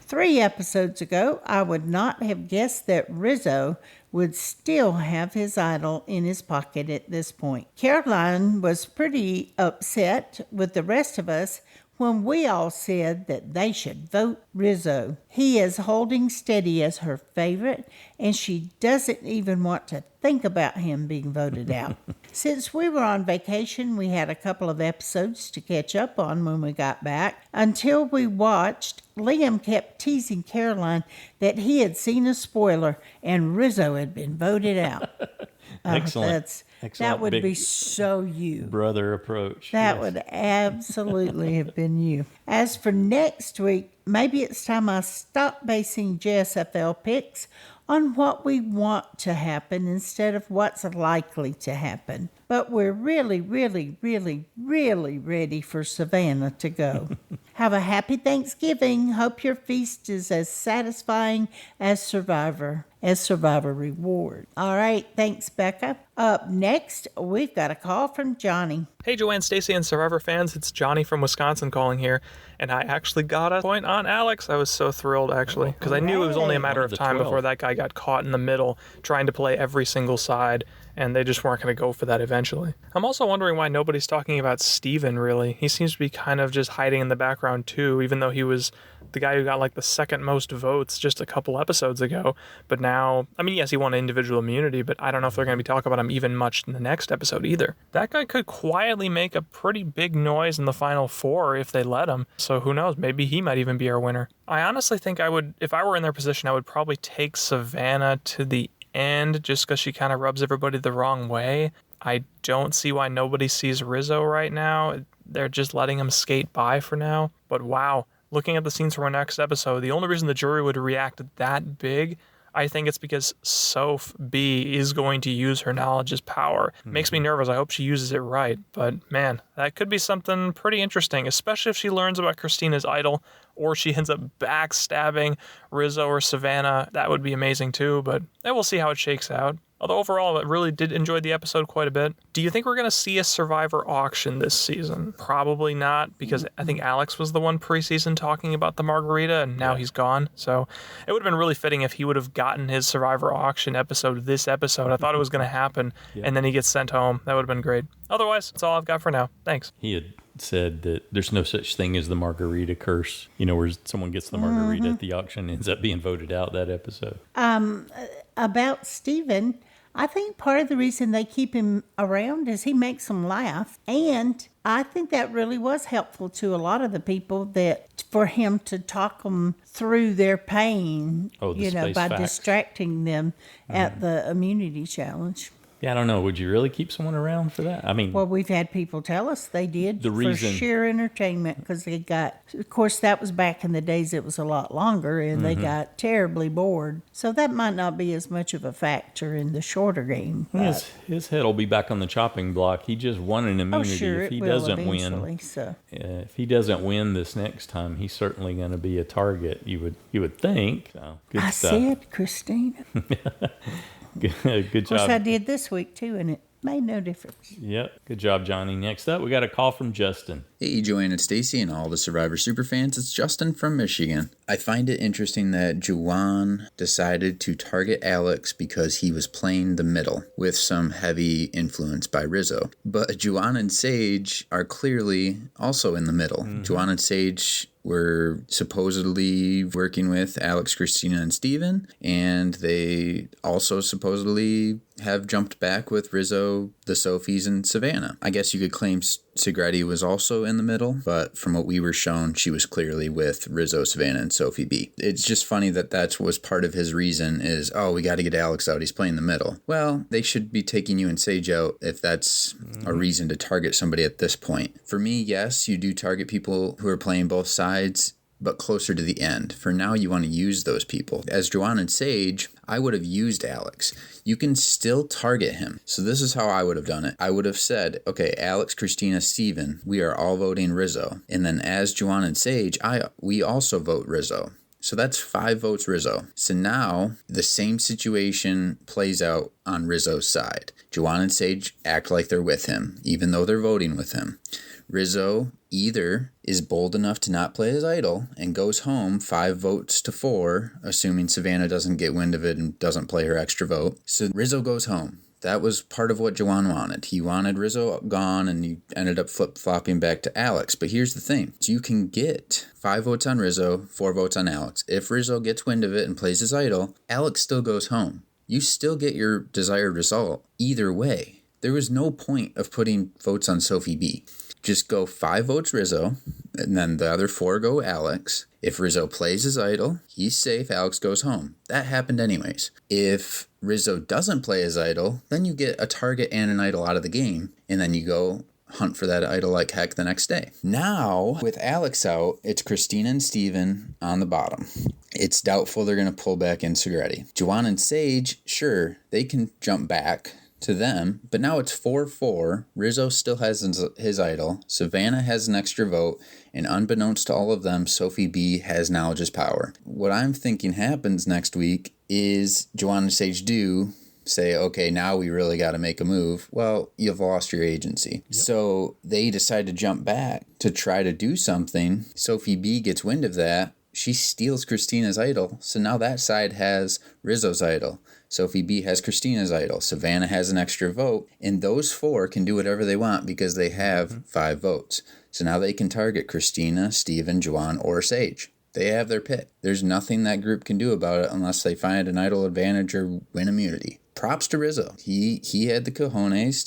3 episodes ago, I would not have guessed that Rizzo would still have his idol in his pocket at this point. Caroline was pretty upset with the rest of us when we all said that they should vote Rizzo. He is holding steady as her favorite, and she doesn't even want to think about him being voted out. Since we were on vacation, we had a couple of episodes to catch up on when we got back. Until we watched, Liam kept teasing Caroline that he had seen a spoiler and Rizzo had been voted out. Excellent. That would be so you. Brother approach. That would absolutely have been you. As for next week, maybe it's time I stop basing JSFL picks on what we want to happen instead of what's likely to happen. But we're really, really, really, really ready for Savannah to go. Have a happy Thanksgiving. Hope your feast is as satisfying as Survivor reward. All right, thanks, Becca. Up next, we've got a call from Johnny. Hey, Joanne, Stacy, and Survivor fans. It's Johnny from Wisconsin calling here. And I actually got a point on Alex. I was so thrilled, actually, because I knew it was only a matter of time before that guy got caught in the middle trying to play every single side, and they just weren't going to go for that eventually. I'm also wondering why nobody's talking about Steven, really. He seems to be kind of just hiding in the background, too, even though he was the guy who got like the second most votes just a couple episodes ago. But now, I mean, yes, he won individual immunity, but I don't know if they're going to be talking about him even much in the next episode either. That guy could quietly make a pretty big noise in the final four if they let him. So who knows? Maybe he might even be our winner. I honestly think I would, if I were in their position, I would probably take Savannah to the end just because she kind of rubs everybody the wrong way. I don't see why nobody sees Rizzo right now. They're just letting him skate by for now. But wow, looking at the scenes from our next episode, the only reason the jury would react that big, I think it's because Soph B is going to use her knowledge as power. Makes me nervous. I hope she uses it right. But man, that could be something pretty interesting, especially if she learns about Christina's idol or she ends up backstabbing Rizzo or Savannah. That would be amazing too, but we'll see how it shakes out. Although overall, I really did enjoy the episode quite a bit. Do you think we're going to see a Survivor auction this season? Probably not, because I think Alex was the one preseason talking about the margarita, and now he's gone. So it would have been really fitting if he would have gotten his Survivor auction episode this episode. I thought it was going to happen, and then he gets sent home. That would have been great. Otherwise, that's all I've got for now. Thanks. He had said that there's no such thing as the margarita curse, where someone gets the margarita at the auction and ends up being voted out that episode. About Steven, I think part of the reason they keep him around is he makes them laugh. And I think that really was helpful to a lot of the people, that for him to talk them through their pain, by distracting them at the immunity challenge. Yeah, I don't know. Would you really keep someone around for that? I mean, well, we've had people tell us they did for sheer entertainment, because they got, of course, that was back in the days it was a lot longer, and they got terribly bored. So that might not be as much of a factor in the shorter game. His head will be back on the chopping block. He just won an immunity. Oh, sure, if he it will doesn't win, if he doesn't win this next time, he's certainly going to be a target. You would think. So, good stuff. Said Christina. Good job. Of course, I did this week too, and it made no difference. Yep. Good job, Johnny. Next up, we got a call from Justin. Hey, Joanne and Stacy and all the Survivor superfans. It's Justin from Michigan. I find it interesting that Juwan decided to target Alex because he was playing the middle with some heavy influence by Rizzo. But Juwan and Sage are clearly also in the middle. Juwan and Sage were supposedly working with Alex, Christina, and Steven, and they also supposedly have jumped back with Rizzo, the Sophies, and Savannah. I guess you could claim Segretti was also in the middle, but from what we were shown, she was clearly with Rizzo, Savannah, and Sophie B. It's just funny that was part of his reason is, we got to get Alex out. He's playing the middle. Well, they should be taking you and Sage out if that's a reason to target somebody at this point. For me, yes, you do target people who are playing both sides, but closer to the end. For now, you want to use those people. As Joanne and Sage, I would have used Alex. You can still target him. So this is how I would have done it. I would have said, okay, Alex, Christina, Steven, we are all voting Rizzo. And then as Joanne and Sage, we also vote Rizzo. So that's 5 votes Rizzo. So now the same situation plays out on Rizzo's side. Joanne and Sage act like they're with him, even though they're voting with him. Rizzo either is bold enough to not play his idol and goes home 5 votes to 4, assuming Savannah doesn't get wind of it and doesn't play her extra vote. So Rizzo goes home. That was part of what Juwan wanted. He wanted Rizzo gone, and he ended up flip-flopping back to Alex. But here's the thing. You can get 5 votes on Rizzo, 4 votes on Alex. If Rizzo gets wind of it and plays his idol, Alex still goes home. You still get your desired result either way. There was no point of putting votes on Sophie B. Just go 5 votes Rizzo, and then the other 4 go Alex. If Rizzo plays his idol, he's safe, Alex goes home. That happened anyways. If Rizzo doesn't play his idol, then you get a target and an idol out of the game, and then you go hunt for that idol like heck the next day. Now, with Alex out, it's Christina and Steven on the bottom. It's doubtful they're going to pull back in Segretti. Juwan and Sage, sure, they can jump back to them, but now it's 4-4. Rizzo still has his idol. Savannah has an extra vote, and unbeknownst to all of them, Sophie B has knowledge as power. What I'm thinking happens next week is Joanne and Sage do say, okay, now we really got to make a move, well, you've lost your agency. Yep. So they decide to jump back to try to do something. Sophie B gets wind of that. She steals Christina's idol. So now that side has Rizzo's idol. Sophie B has Christina's idol. Savannah has an extra vote. And those 4 can do whatever they want because they have 5 votes. So now they can target Christina, Steven, Juwan, or Sage. They have their pick. There's nothing that group can do about it unless they find an idol advantage or win immunity. Props to Rizzo. He had the cojones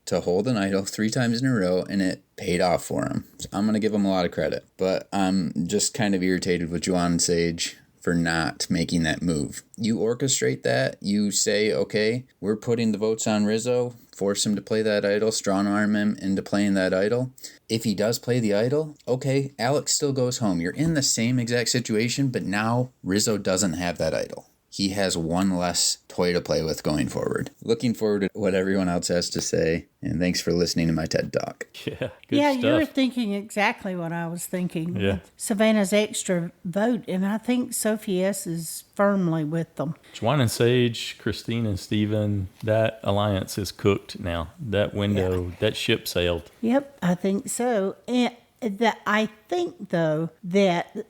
to hold an idol 3 times in a row, and it paid off for him. So I'm going to give him a lot of credit. But I'm just kind of irritated with Juwan and Sage for not making that move. You orchestrate that. You say, okay, we're putting the votes on Rizzo. Force him to play that idol. Strong arm him into playing that idol. If he does play the idol, okay, Alex still goes home. You're in the same exact situation, but now Rizzo doesn't have that idol. He has one less toy to play with going forward. Looking forward to what everyone else has to say, and thanks for listening to my TED Talk. Yeah, good stuff. You were thinking exactly what I was thinking. Yeah. Savannah's extra vote, and I think Sophie S. is firmly with them. Juwan and Sage, Christine and Steven, that alliance is cooked now. That window, that ship sailed. Yep, I think so. And I think, though, that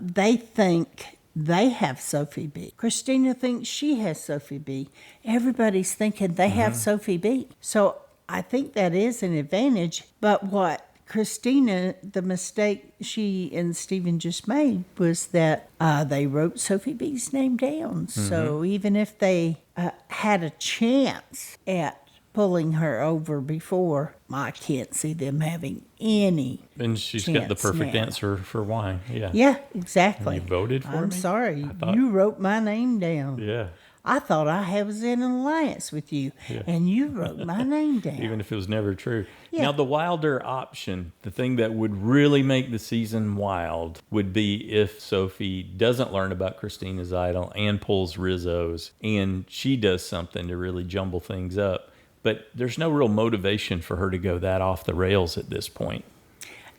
they think they have Sophie B. Christina thinks she has Sophie B. Everybody's thinking they have Sophie B. So I think that is an advantage. But what Christina, the mistake she and Stephen just made was that they wrote Sophie B's name down. So even if they had a chance at pulling her over before, I can't see them having any. And she's got the perfect answer for why. Yeah. Yeah, exactly. You voted for me? I'm sorry. You wrote my name down. Yeah. I thought I was in an alliance with you, and you wrote my name down. Even if it was never true. Yeah. Now, the wilder option, the thing that would really make the season wild, would be if Sophie doesn't learn about Christina's idol and pulls Rizzo's, and she does something to really jumble things up. But there's no real motivation for her to go that off the rails at this point.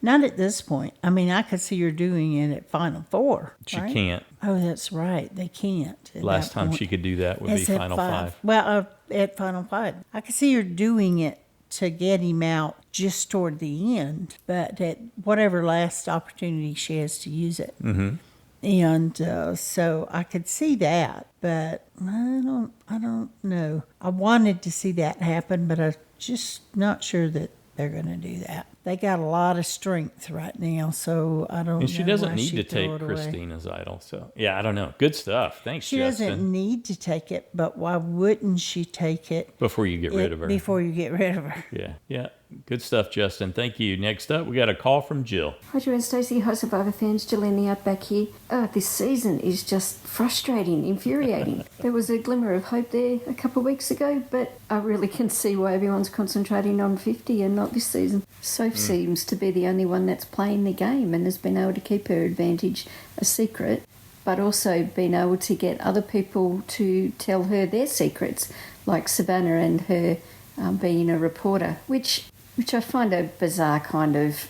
Not at this point. I mean, I could see her doing it at Final Four. She can't. Oh, that's right. They can't. Last time she could do that would be Final Five. Well, at Final Five. I could see her doing it to get him out just toward the end, but at whatever last opportunity she has to use it. Mm-hmm. And so I could see that, but I don't know. I wanted to see that happen, but I'm just not sure that they're going to do that. They got a lot of strength right now, so I don't know. And she doesn't need to take Christina's idol. So, yeah, I don't know. Good stuff. Thanks, She Justin. doesn't need to take it, but why wouldn't she take it? Before you get rid of her. Before you get rid of her. Yeah. Good stuff, Justin. Thank you. Next up, we got a call from Jill. Hi, Joe and Stacey. Hi, Survivor fans. Jill in the Outback here. This season is just frustrating, infuriating. There was a glimmer of hope there a couple of weeks ago, but I really can see why everyone's concentrating on 50 and not this season. Soph seems to be the only one that's playing the game and has been able to keep her advantage a secret, but also been able to get other people to tell her their secrets, like Savannah and her being a reporter, which I find a bizarre kind of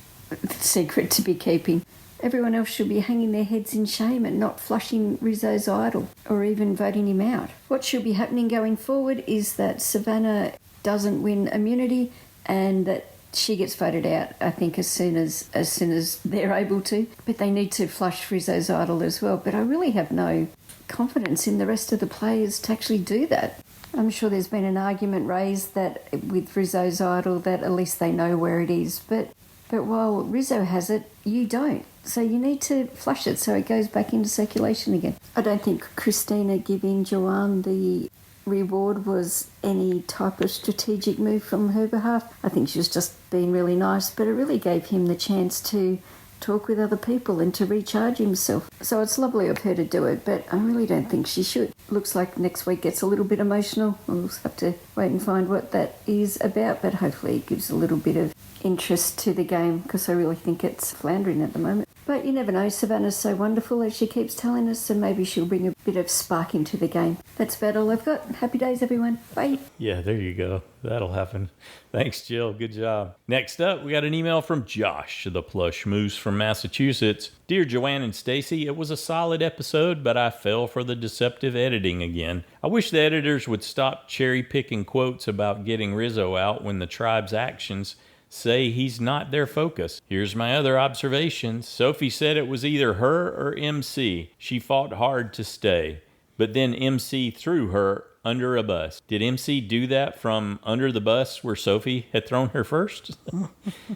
secret to be keeping. Everyone else should be hanging their heads in shame and not flushing Rizzo's idol or even voting him out. What should be happening going forward is that Savannah doesn't win immunity and that she gets voted out, I think, as soon as they're able to. But they need to flush Rizzo's idol as well. But I really have no confidence in the rest of the players to actually do that. I'm sure there's been an argument raised that with Rizzo's idol that at least they know where it is. But while Rizzo has it, you don't. So you need to flush it so it goes back into circulation again. I don't think Christina giving Joanne the reward was any type of strategic move from her behalf. I think she was just being really nice, but it really gave him the chance to talk with other people and to recharge himself. So it's lovely of her to do it, but I really don't think she should. Looks like next week gets a little bit emotional. We'll have to wait and find what that is about, but hopefully it gives a little bit of interest to the game because I really think it's floundering at the moment. But you never know, Savannah's so wonderful as she keeps telling us, so maybe she'll bring a bit of spark into the game. That's about all I've got. Happy days, everyone. Bye. Yeah, there you go. That'll happen. Thanks, Jill. Good job. Next up, we got an email from Josh, the Plush Moose from Massachusetts. Dear Joanne and Stacy, it was a solid episode, but I fell for the deceptive editing again. I wish the editors would stop cherry-picking quotes about getting Rizzo out when the tribe's actions say he's not their focus. Here's my other observations. Sophie said it was either her or MC. She fought hard to stay, but then MC threw her under a bus. Did MC do that from under the bus where Sophie had thrown her first?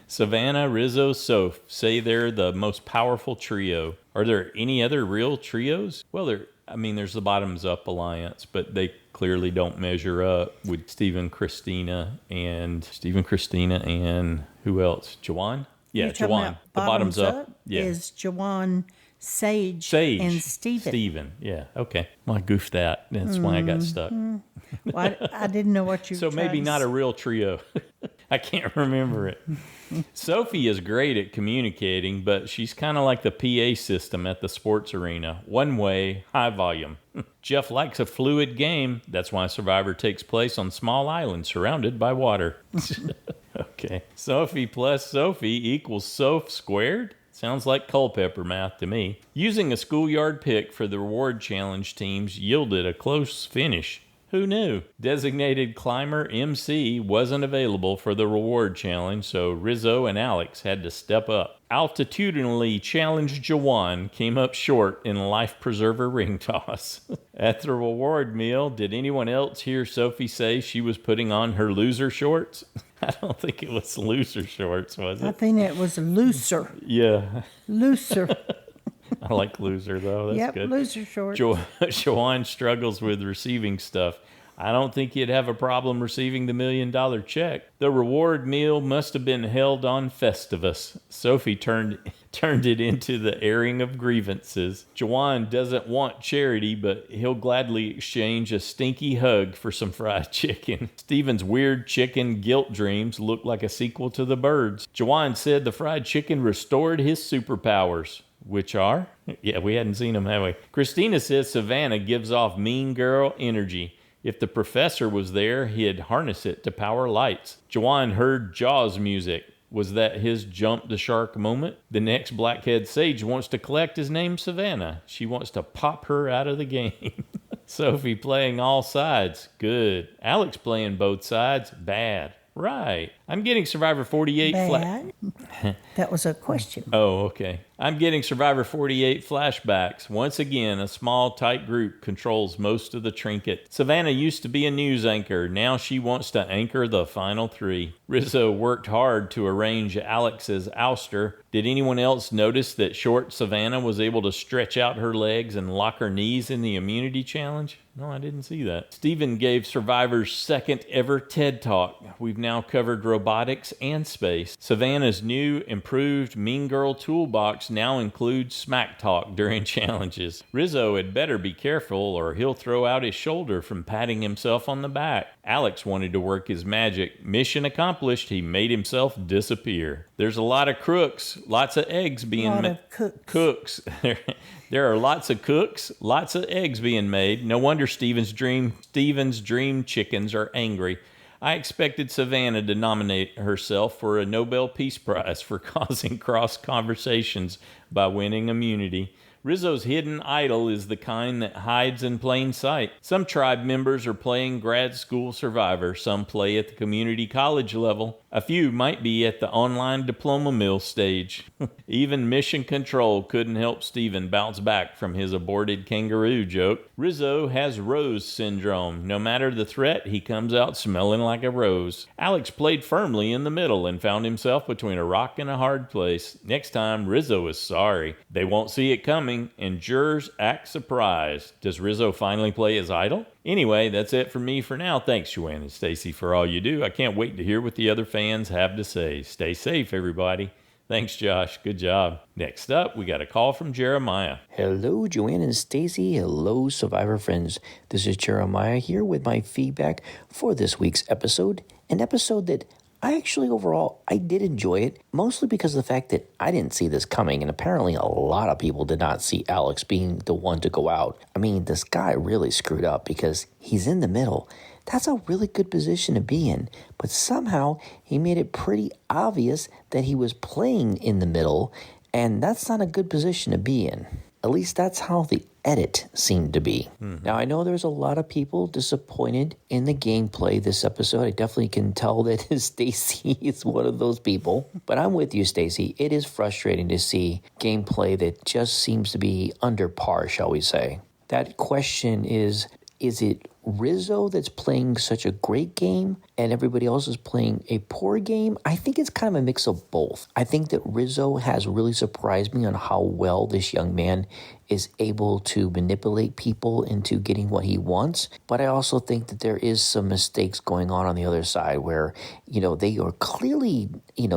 Savannah, Rizzo, Soph say they're the most powerful trio. Are there any other real trios? Well, there's the Bottoms Up Alliance, but they clearly don't measure up with Stephen, Christina, and who else? Jawan? Yeah, Jawan. The Bottoms Up is Jawan, Sage, and Steven. Yeah, okay. Well, I goofed that. That's why I got stuck. Well, I didn't know what you were So maybe not a real trio. I can't remember it. Sophie is great at communicating, but she's kind of like the PA system at the sports arena. One way, high volume. Jeff likes a fluid game. That's why Survivor takes place on small islands surrounded by water. Okay. Sophie plus Sophie equals Soph squared? Sounds like Culpepper math to me. Using a schoolyard pick for the reward challenge teams yielded a close finish. Who knew? Designated climber MC wasn't available for the reward challenge, so Rizzo and Alex had to step up. Altitudinally challenged Jawan came up short in life preserver ring toss. At the reward meal, did anyone else hear Sophie say she was putting on her loser shorts? I don't think it was loser shorts, was it? I think it was looser. Yeah. Looser. I like loser, though. That's good. Loser shorts. Jawan struggles with receiving stuff. I don't think he'd have a problem receiving the $1 million check. The reward meal must have been held on Festivus. Sophie turned it into the airing of grievances. Jawan doesn't want charity, but he'll gladly exchange a stinky hug for some fried chicken. Steven's weird chicken guilt dreams look like a sequel to The Birds. Jawan said the fried chicken restored his superpowers. Which are? Yeah, we hadn't seen them, have we? Christina says Savannah gives off mean girl energy. If the professor was there, he'd harness it to power lights. Jawan heard Jaws music. Was that his jump the shark moment? The next blackhead sage wants to collect his name Savannah. She wants to pop her out of the game. Sophie playing all sides. Good. Alex playing both sides. Bad. Right. I'm getting Survivor 48 Bad? That was a question. Oh, okay. I'm getting Survivor 48 flashbacks. Once again, a small, tight group controls most of the trinket. Savannah used to be a news anchor. Now she wants to anchor the final three. Rizzo worked hard to arrange Alex's ouster. Did anyone else notice that short Savannah was able to stretch out her legs and lock her knees in the immunity challenge? No, I didn't see that. Steven gave Survivor's second ever TED Talk. We've now covered robotics and space. Savannah's new, improved Mean Girl toolbox now includes smack talk during challenges. Rizzo had better be careful or he'll throw out his shoulder from patting himself on the back. Alex wanted to work his magic. Mission accomplished. He made himself disappear. There's a lot of crooks, lots of eggs being cooks. There are lots of cooks, lots of eggs being made. No wonder Steven's dream chickens are angry. I expected Savannah to nominate herself for a Nobel Peace Prize for causing cross conversations by winning immunity. Rizzo's hidden idol is the kind that hides in plain sight. Some tribe members are playing grad school Survivor. Some play at the community college level. A few might be at the online diploma mill stage. Even Mission Control couldn't help Steven bounce back from his aborted kangaroo joke. Rizzo has rose syndrome. No matter the threat, he comes out smelling like a rose. Alex played firmly in the middle and found himself between a rock and a hard place. Next time, Rizzo is sorry. They won't see it coming, and jurors act surprised. Does Rizzo finally play his idol? Anyway, that's it for me for now. Thanks, Joanne and Stacy, for all you do. I can't wait to hear what the other fans have to say. Stay safe, everybody. Thanks, Josh. Good job. Next up, we got a call from Jeremiah. Hello, Joanne and Stacy. Hello, Survivor friends. This is Jeremiah here with my feedback for this week's episode. An episode that I actually overall, I did enjoy it, mostly because of the fact that I didn't see this coming, and apparently a lot of people did not see Alex being the one to go out. I mean, this guy really screwed up because he's in the middle. That's a really good position to be in, but somehow he made it pretty obvious that he was playing in the middle, and that's not a good position to be in. At least that's how the edit seemed to be. Now, I know there's a lot of people disappointed in the gameplay this episode. I definitely can tell that Stacy is one of those people. But I'm with you, Stacy. It is frustrating to see gameplay that just seems to be under par, shall we say. That question is it Rizzo that's playing such a great game and everybody else is playing a poor game? I think it's kind of a mix of both. I think that Rizzo has really surprised me on how well this young man is able to manipulate people into getting what he wants. But I also think that there is some mistakes going on the other side where, they are clearly,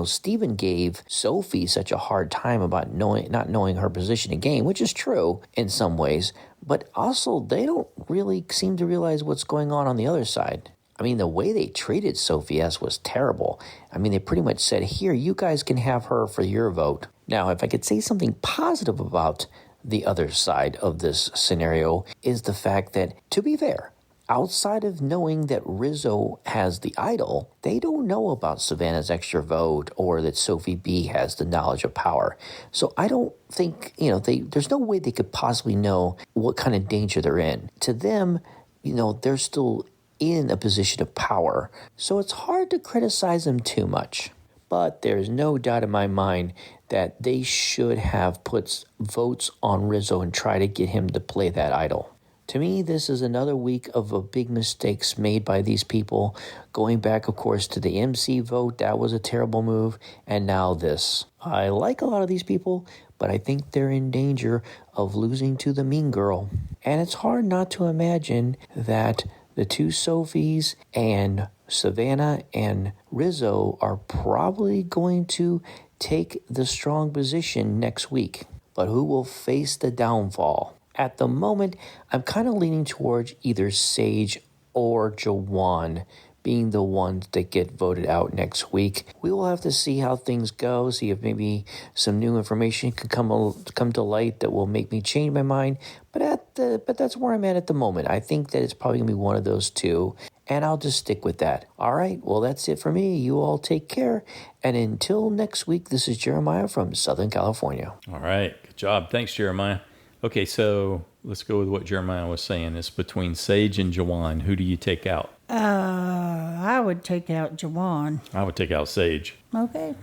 Steven gave Sophie such a hard time about not knowing her position in game, which is true in some ways. But also, they don't really seem to realize what's going on the other side. I mean, the way they treated Sophie S. was terrible. I mean, they pretty much said, here, you guys can have her for your vote. Now, if I could say something positive about the other side of this scenario is the fact that, to be fair, outside of knowing that Rizzo has the idol, they don't know about Savannah's extra vote or that Sophie B has the knowledge of power. So I don't think, there's no way they could possibly know what kind of danger they're in. To them, they're still in a position of power. So it's hard to criticize them too much. But there's no doubt in my mind that they should have put votes on Rizzo and try to get him to play that idol. To me, this is another week of big mistakes made by these people. Going back, of course, to the MC vote, that was a terrible move. And now this. I like a lot of these people, but I think they're in danger of losing to the mean girl. And it's hard not to imagine that the two Sophies and Savannah and Rizzo are probably going to take the strong position next week. But who will face the downfall? At the moment, I'm kind of leaning towards either Sage or Jawan being the ones that get voted out next week. We will have to see how things go, see if maybe some new information can come to light that will make me change my mind. But that's where I'm at the moment. I think that it's probably going to be one of those two, and I'll just stick with that. All right, well, that's it for me. You all take care. And until next week, this is Jeremiah from Southern California. All right, good job. Thanks, Jeremiah. Okay, so let's go with what Jeremiah was saying. It's between Sage and Jawan. Who do you take out? I would take out Jawan. I would take out Sage. Okay.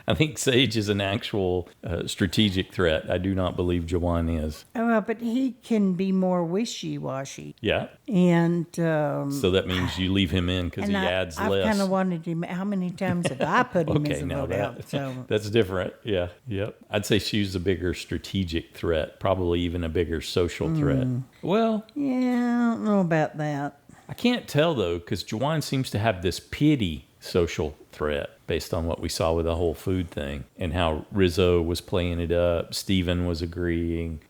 I think Sage is an actual strategic threat. I do not believe Jawan is. Well, but he can be more wishy-washy. Yeah. And so that means you leave him in because he adds less. I kind of wanted him. How many times have I put him as a vote out? So that's different. Yeah. Yep. I'd say she's a bigger strategic threat, probably even a bigger social threat. Well. Yeah, I don't know about that. I can't tell, though, because Jawan seems to have this pity social threat based on what we saw with the whole food thing and how Rizzo was playing it up. Steven was agreeing.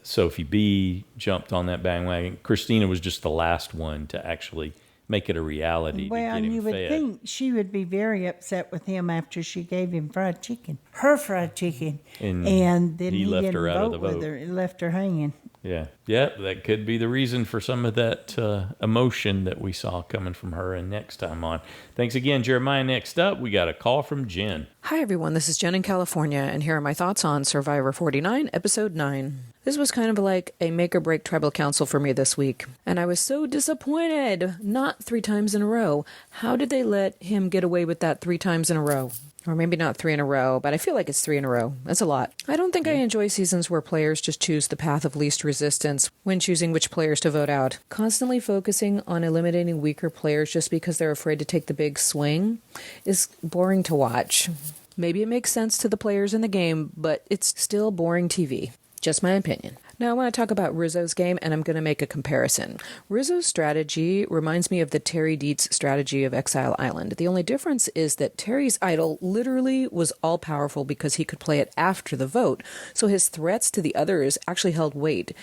Sophie B jumped on that bandwagon. Christina was just the last one to actually make it a reality. Well, to get him you would fed. think she would be very upset with him after she gave him fried chicken, her fried chicken, and then he left didn't her out of the vote vote. with her. He left her hanging. Yeah, that could be the reason for some of that emotion that we saw coming from her and next time on. Thanks again, Jeremiah. Next up, we got a call from Jen. Hi, everyone. This is Jen in California, and here are my thoughts on Survivor 49, Episode 9. This was kind of like a make-or-break tribal council for me this week, and I was so disappointed. Not 3 times in a row. How did they let him get away with that 3 times in a row? Or maybe not 3 in a row, but I feel like it's 3 in a row. That's a lot. I don't think I enjoy seasons where players just choose the path of least resistance when choosing which players to vote out. Constantly focusing on eliminating weaker players just because they're afraid to take the big swing is boring to watch. Maybe it makes sense to the players in the game, but it's still boring TV. Just my opinion. Now I want to talk about Rizzo's game, and I'm going to make a comparison. Rizzo's strategy reminds me of the Terry Dietz strategy of Exile Island. The only difference is that Terry's idol literally was all-powerful because he could play it after the vote, so his threats to the others actually held weight.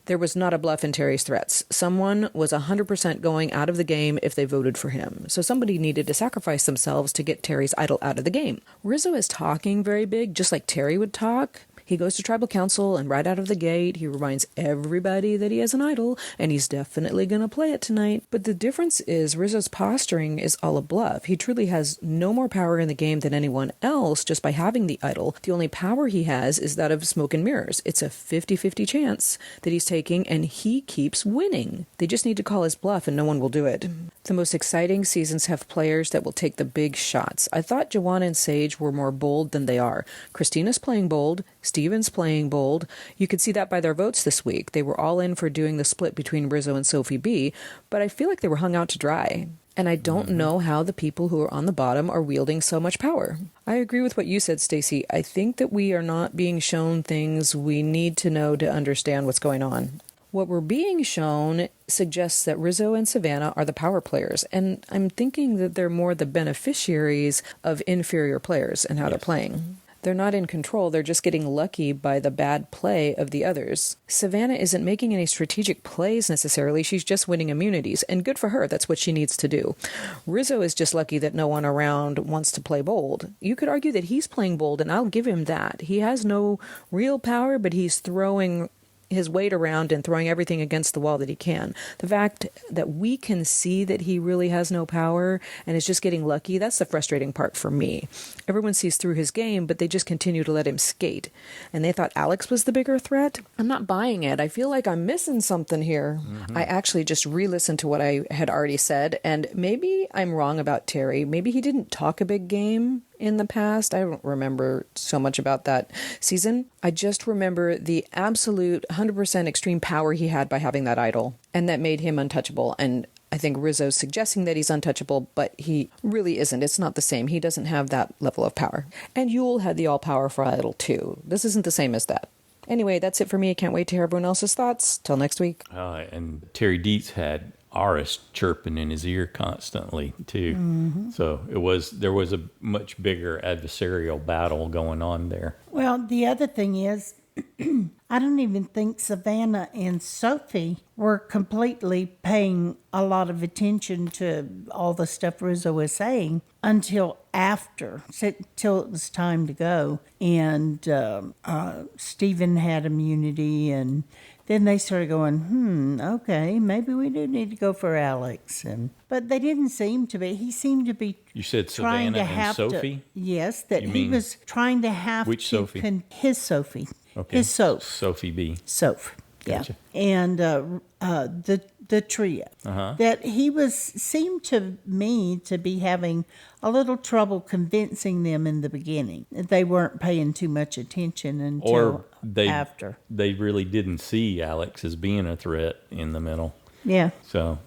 There was not a bluff in Terry's threats. Someone was 100% going out of the game if they voted for him. So somebody needed to sacrifice themselves to get Terry's idol out of the game. Rizzo is talking very big, just like Terry would talk. He goes to tribal council, and right out of the gate, he reminds everybody that he has an idol, and he's definitely going to play it tonight. But the difference is Rizzo's posturing is all a bluff. He truly has no more power in the game than anyone else just by having the idol. The only power he has is that of smoke and mirrors. It's a 50-50 chance that he's taking, and he keeps winning. They just need to call his bluff, and no one will do it. The most exciting seasons have players that will take the big shots. I thought Joanna and Sage were more bold than they are. Christina's playing bold. Steven's playing bold. You could see that by their votes this week. They were all in for doing the split between Rizzo and Sophie B, but I feel like they were hung out to dry. And I don't know how the people who are on the bottom are wielding so much power. I agree with what you said, Stacey. I think that we are not being shown things we need to know to understand what's going on. What we're being shown suggests that Rizzo and Savannah are the power players, and I'm thinking that they're more the beneficiaries of inferior players and how they're playing. They're not in control, they're just getting lucky by the bad play of the others. Savannah isn't making any strategic plays necessarily, she's just winning immunities, and good for her, that's what she needs to do. Rizzo is just lucky that no one around wants to play bold. You could argue that he's playing bold, and I'll give him that. He has no real power, but he's throwing his weight around and throwing everything against the wall that he can. The fact that we can see that he really has no power and is just getting lucky, that's the frustrating part for me. Everyone sees through his game, but they just continue to let him skate. And they thought Alex was the bigger threat? I'm not buying it. I feel like I'm missing something here. I actually just re-listened to what I had already said, and maybe I'm wrong about Terry. Maybe he didn't talk a big game in the past. I don't remember so much about that season. I just remember the absolute 100% extreme power he had by having that idol, and that made him untouchable. And I think Rizzo's suggesting that he's untouchable, but he really isn't. It's not the same. He doesn't have that level of power. And Yule had the all-powerful idol too. This isn't the same as that. Anyway, that's it for me. I can't wait to hear everyone else's thoughts. Till next week. And Terry Dietz had Aris chirping in his ear constantly too. So there was a much bigger adversarial battle going on there. Well, the other thing is, I don't even think Savannah and Sophie were completely paying a lot of attention to all the stuff Rizzo was saying until after, till it was time to go. And Stephen had immunity, and then they started going, okay, maybe we do need to go for Alex. But they didn't seem to be. He seemed to be. You said trying Savannah to and have Sophie? Yes, that You he mean was trying to have which to. Sophie? His Sophie. Okay. His Soph. Sophie B. Soph. Yeah. Gotcha. And the trio. That he seemed to me to be having a little trouble convincing them in the beginning. They weren't paying too much attention until after. They really didn't see Alex as being a threat in the middle. Yeah. So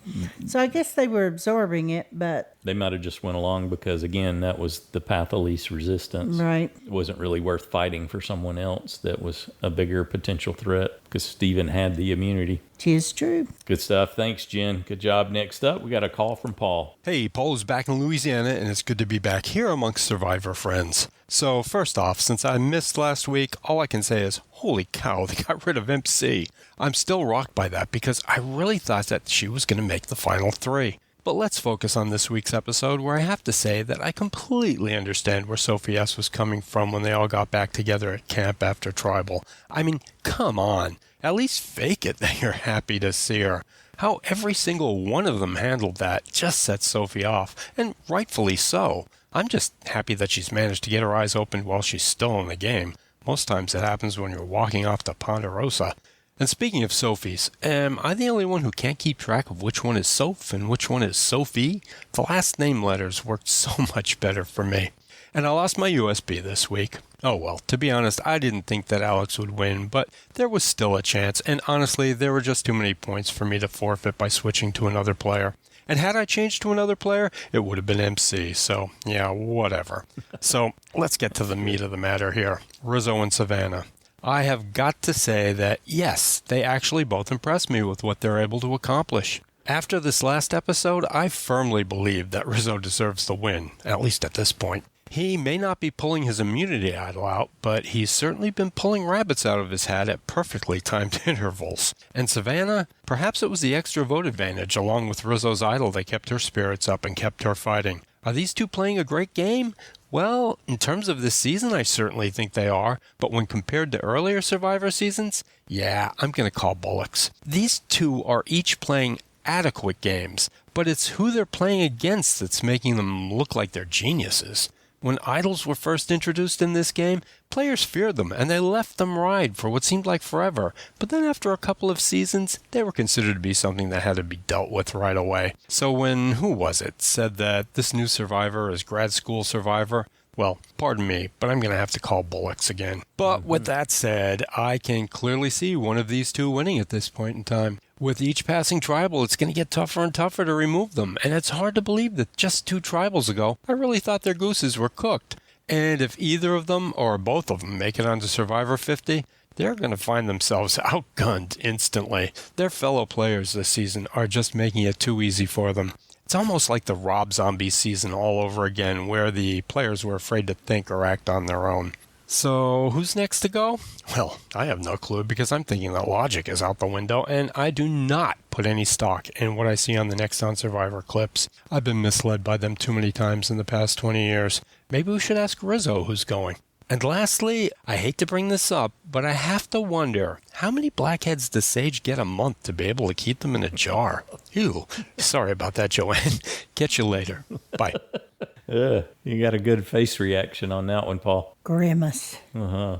I guess they were absorbing it, but they might have just went along because, again, that was the path of least resistance. Right. It wasn't really worth fighting for someone else that was a bigger potential threat because Stephen had the immunity. 'Tis true. Good stuff. Thanks, Jen. Good job. Next up, we got a call from Paul. Hey, Paul's back in Louisiana, and it's good to be back here amongst Survivor friends. So first off, since I missed last week, all I can say is, holy cow, they got rid of MC. I'm still rocked by that because I really thought that she was going to make the final three. But let's focus on this week's episode, where I have to say that I completely understand where Sophie S. was coming from when they all got back together at camp after Tribal. I mean, come on. At least fake it that you're happy to see her. How every single one of them handled that just set Sophie off, and rightfully so. I'm just happy that she's managed to get her eyes open while she's still in the game. Most times it happens when you're walking off to Ponderosa. And speaking of Sophies, am I the only one who can't keep track of which one is Soph and which one is Sophie? The last name letters worked so much better for me. And I lost my USB this week. Oh well, to be honest, I didn't think that Alex would win, but there was still a chance, and honestly, there were just too many points for me to forfeit by switching to another player. And had I changed to another player, it would have been MC, so yeah, whatever. So let's get to the meat of the matter here. Rizzo and Savannah. I have got to say that, yes, they actually both impressed me with what they're able to accomplish. After this last episode, I firmly believe that Rizzo deserves the win, at least at this point. He may not be pulling his immunity idol out, but he's certainly been pulling rabbits out of his hat at perfectly timed intervals. And Savannah, perhaps it was the extra vote advantage along with Rizzo's idol that kept her spirits up and kept her fighting. Are these two playing a great game? Well, in terms of this season, I certainly think they are, but when compared to earlier Survivor seasons, yeah, I'm going to call bullocks. These two are each playing adequate games, but it's who they're playing against that's making them look like they're geniuses. When idols were first introduced in this game, players feared them and they left them ride for what seemed like forever. But then after a couple of seasons, they were considered to be something that had to be dealt with right away. So when, who was it, said that this new Survivor is grad school Survivor, well, pardon me, but I'm going to have to call bullocks again. But with that said, I can clearly see one of these two winning at this point in time. With each passing tribal, it's going to get tougher and tougher to remove them, and it's hard to believe that just 2 tribals ago, I really thought their gooses were cooked. And if either of them, or both of them, make it onto Survivor 50, they're going to find themselves outgunned instantly. Their fellow players this season are just making it too easy for them. It's almost like the Rob Zombie season all over again, where the players were afraid to think or act on their own. So, who's next to go? Well, I have no clue because I'm thinking that logic is out the window, and I do not put any stock in what I see on the Next on Survivor clips. I've been misled by them too many times in the past 20 years. Maybe we should ask Rizzo who's going. And lastly, I hate to bring this up, but I have to wonder, how many blackheads does Sage get a month to be able to keep them in a jar? Ew. Sorry about that, Joanne. Catch you later. Bye. You got a good face reaction on that one, Paul. Grimace. Uh-huh.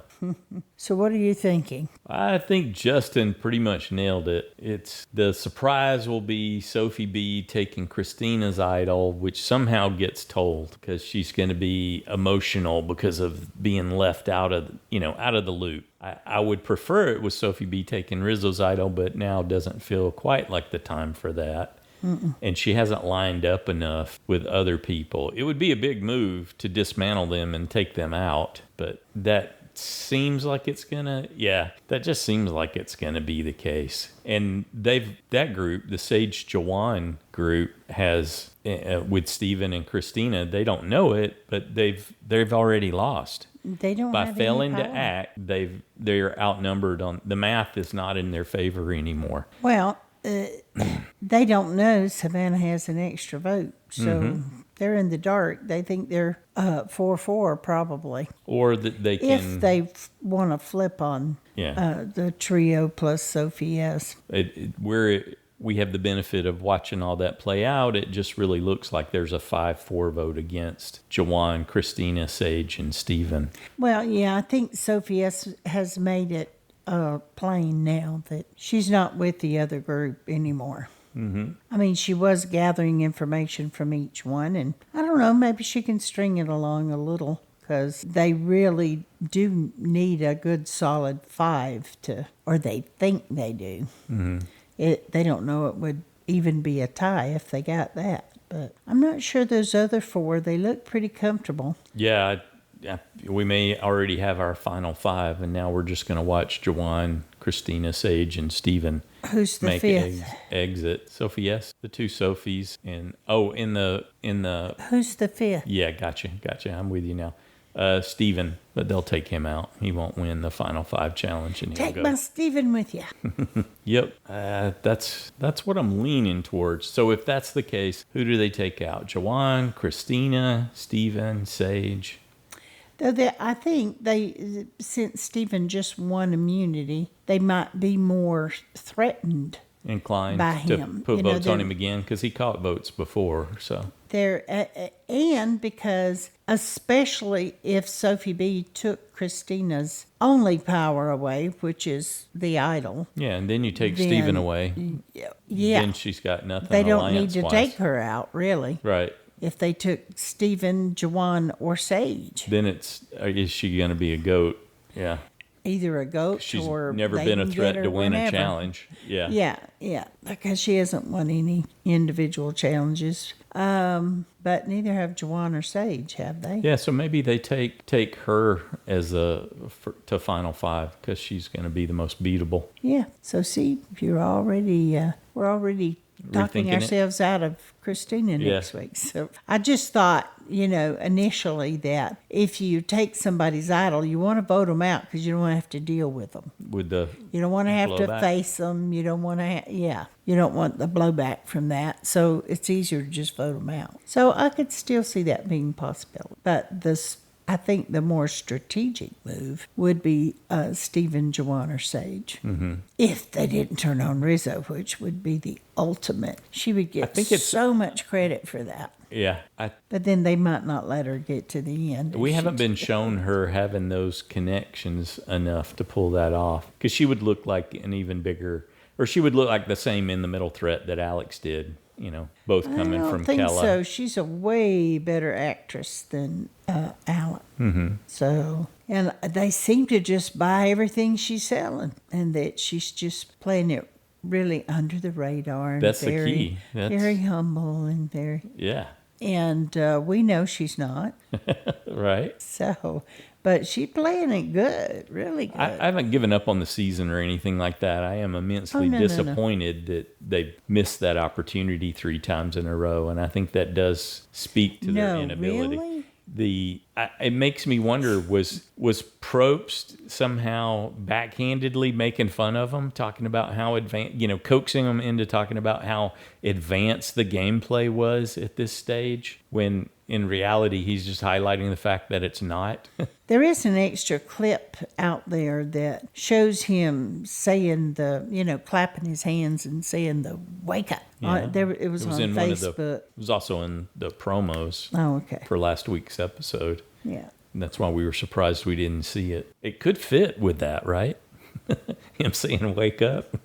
So what are you thinking? I think Justin pretty much nailed it. It's the surprise will be Sophie B taking Christina's idol, which somehow gets told because she's going to be emotional because of being left out of the loop. I would prefer it was Sophie B taking Rizzo's idol, but now doesn't feel quite like the time for that. Mm-mm. And she hasn't lined up enough with other people. It would be a big move to dismantle them and take them out, but that seems like it's gonna be the case. And that group, the Sage Jawan group, has with Steven and Christina, they don't know it, but they've already lost. They don't by have failing any to power. act. They're outnumbered on the math is not in their favor anymore. Well, they don't know Savannah has an extra vote, so they're in the dark. They think they're 4-4 probably, or that they can if they want to flip on the trio plus Sophie S. We have the benefit of watching all that play out. It just really looks like there's a 5-4 vote against Jawan, Christina, Sage, and Steven. Well, yeah, I think Sophie S has made it plain now that she's not with the other group anymore. Mm-hmm. I mean, she was gathering information from each one, and I don't know, maybe she can string it along a little, because they really do need a good solid 5 or they think they do. Mm-hmm. They don't know it would even be a tie if they got that, but I'm not sure those other 4, they look pretty comfortable. Yeah, we may already have our final 5, and now we're just going to watch Jawan, Christina, Sage, and Steven Who's the make 5th? Exit. Sophie, yes, the 2 Sophies, and in the Who's the 5th? Yeah, gotcha. I'm with you now. Steven, but they'll take him out. He won't win the final 5 challenge, and he'll Take go. my Steven with you. Yep, that's what I'm leaning towards. So if that's the case, who do they take out? Jawan, Christina, Steven, Sage. Though I think since Stephen just won immunity, they might be more threatened inclined by to him. put votes on him again because he caught votes before. So and because especially if Sophie B took Christina's only power away, which is the idol. Yeah, and then you take Stephen away. Yeah, then she's got nothing. They don't need to take her out, really. Right. If they took Stephen, Jawan, or Sage. Then is she going to be a goat? Yeah. Either a goat She's or never they been a can threat get her to win whenever. a challenge. Yeah. Yeah, because she hasn't won any individual challenges. But neither have Juwan or Sage, have they? Yeah, so maybe they take her as to Final Five because she's going to be the most beatable. Yeah. So see, we're already talking Rethinking ourselves out of Christina next week. So I just thought, initially that if you take somebody's idol, you want to vote them out because you don't want to have to deal with them. You don't want to have to face them. You don't want to. You don't want the blowback from that. So it's easier to just vote them out. So I could still see that being possible. But I think the more strategic move would be Stephen, Juwan, or Sage. Mm-hmm. If they didn't turn on Rizzo, which would be the ultimate. She would get so much credit for that. Yeah. But then they might not let her get to the end. We haven't been shown her having those connections enough to pull that off. Because she would look like an even bigger, or she would look like the same in the middle threat that Alex did. Both coming from Kella. I don't think so. She's a way better actress than Alec. Mm-hmm. So, and they seem to just buy everything she's selling, and that she's just playing it really under the radar. And That's the key. Very humble and very. Yeah. And we know she's not. Right. So, but she's playing it good, really good. I haven't given up on the season or anything like that. I am immensely disappointed that they missed that opportunity 3 times in a row, and I think that does speak to their inability. Really? It makes me wonder, was Probst somehow backhandedly making fun of them, talking about how advanced, coaxing them into talking about how advanced the gameplay was at this stage, when in reality he's just highlighting the fact that it's not? There is an extra clip out there that shows him saying clapping his hands and saying the wake up. Yeah. It was on Facebook. It was also in the promos. Oh, okay. For last week's episode. Yeah. And that's why we were surprised we didn't see it. It could fit with that, right? Him saying, wake up.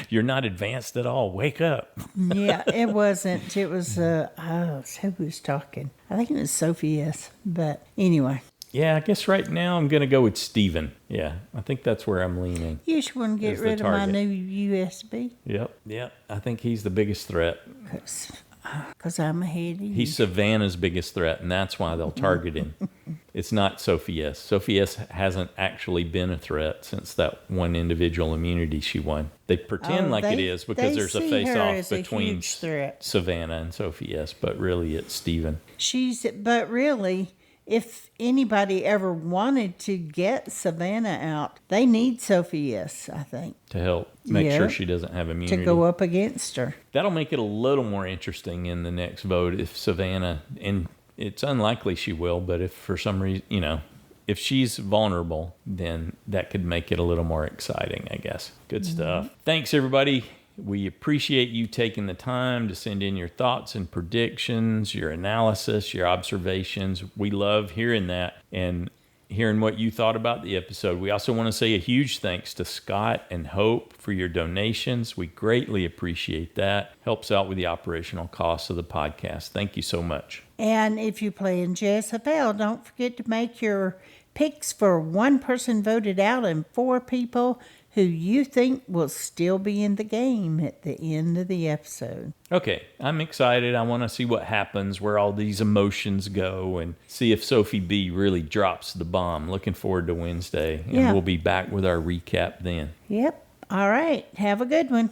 You're not advanced at all. Wake up. Yeah, it wasn't. It was, who was talking? I think it was Sophie S. But anyway. Yeah, I guess right now I'm going to go with Steven. Yeah, I think that's where I'm leaning. You just want to get rid of my new USB? Yep. I think he's the biggest threat. Because I'm ahead of you. He's Savannah's biggest threat, and that's why they'll target him. It's not Sophie S. Sophie S. hasn't actually been a threat since that one individual immunity she won. They pretend it is because there's a face-off between Savannah and Sophie S., but really it's Steven. But really, if anybody ever wanted to get Savannah out, they need Sophie S., I think. To help make sure she doesn't have immunity. To go up against her. That'll make it a little more interesting in the next vote if Savannah, and it's unlikely she will, but if for some reason, if she's vulnerable, then that could make it a little more exciting, I guess. Good stuff. Thanks, everybody. We appreciate you taking the time to send in your thoughts and predictions, your analysis, your observations. We love hearing that and hearing what you thought about the episode. We also want to say a huge thanks to Scott and Hope for your donations. We greatly appreciate that. Helps out with the operational costs of the podcast. Thank you so much. And if you play in JSFL, don't forget to make your picks for one person voted out and 4 people who you think will still be in the game at the end of the episode. Okay, I'm excited. I want to see what happens, where all these emotions go, and see if Sophie B really drops the bomb. Looking forward to Wednesday, and we'll be back with our recap then. Yep. All right. Have a good one.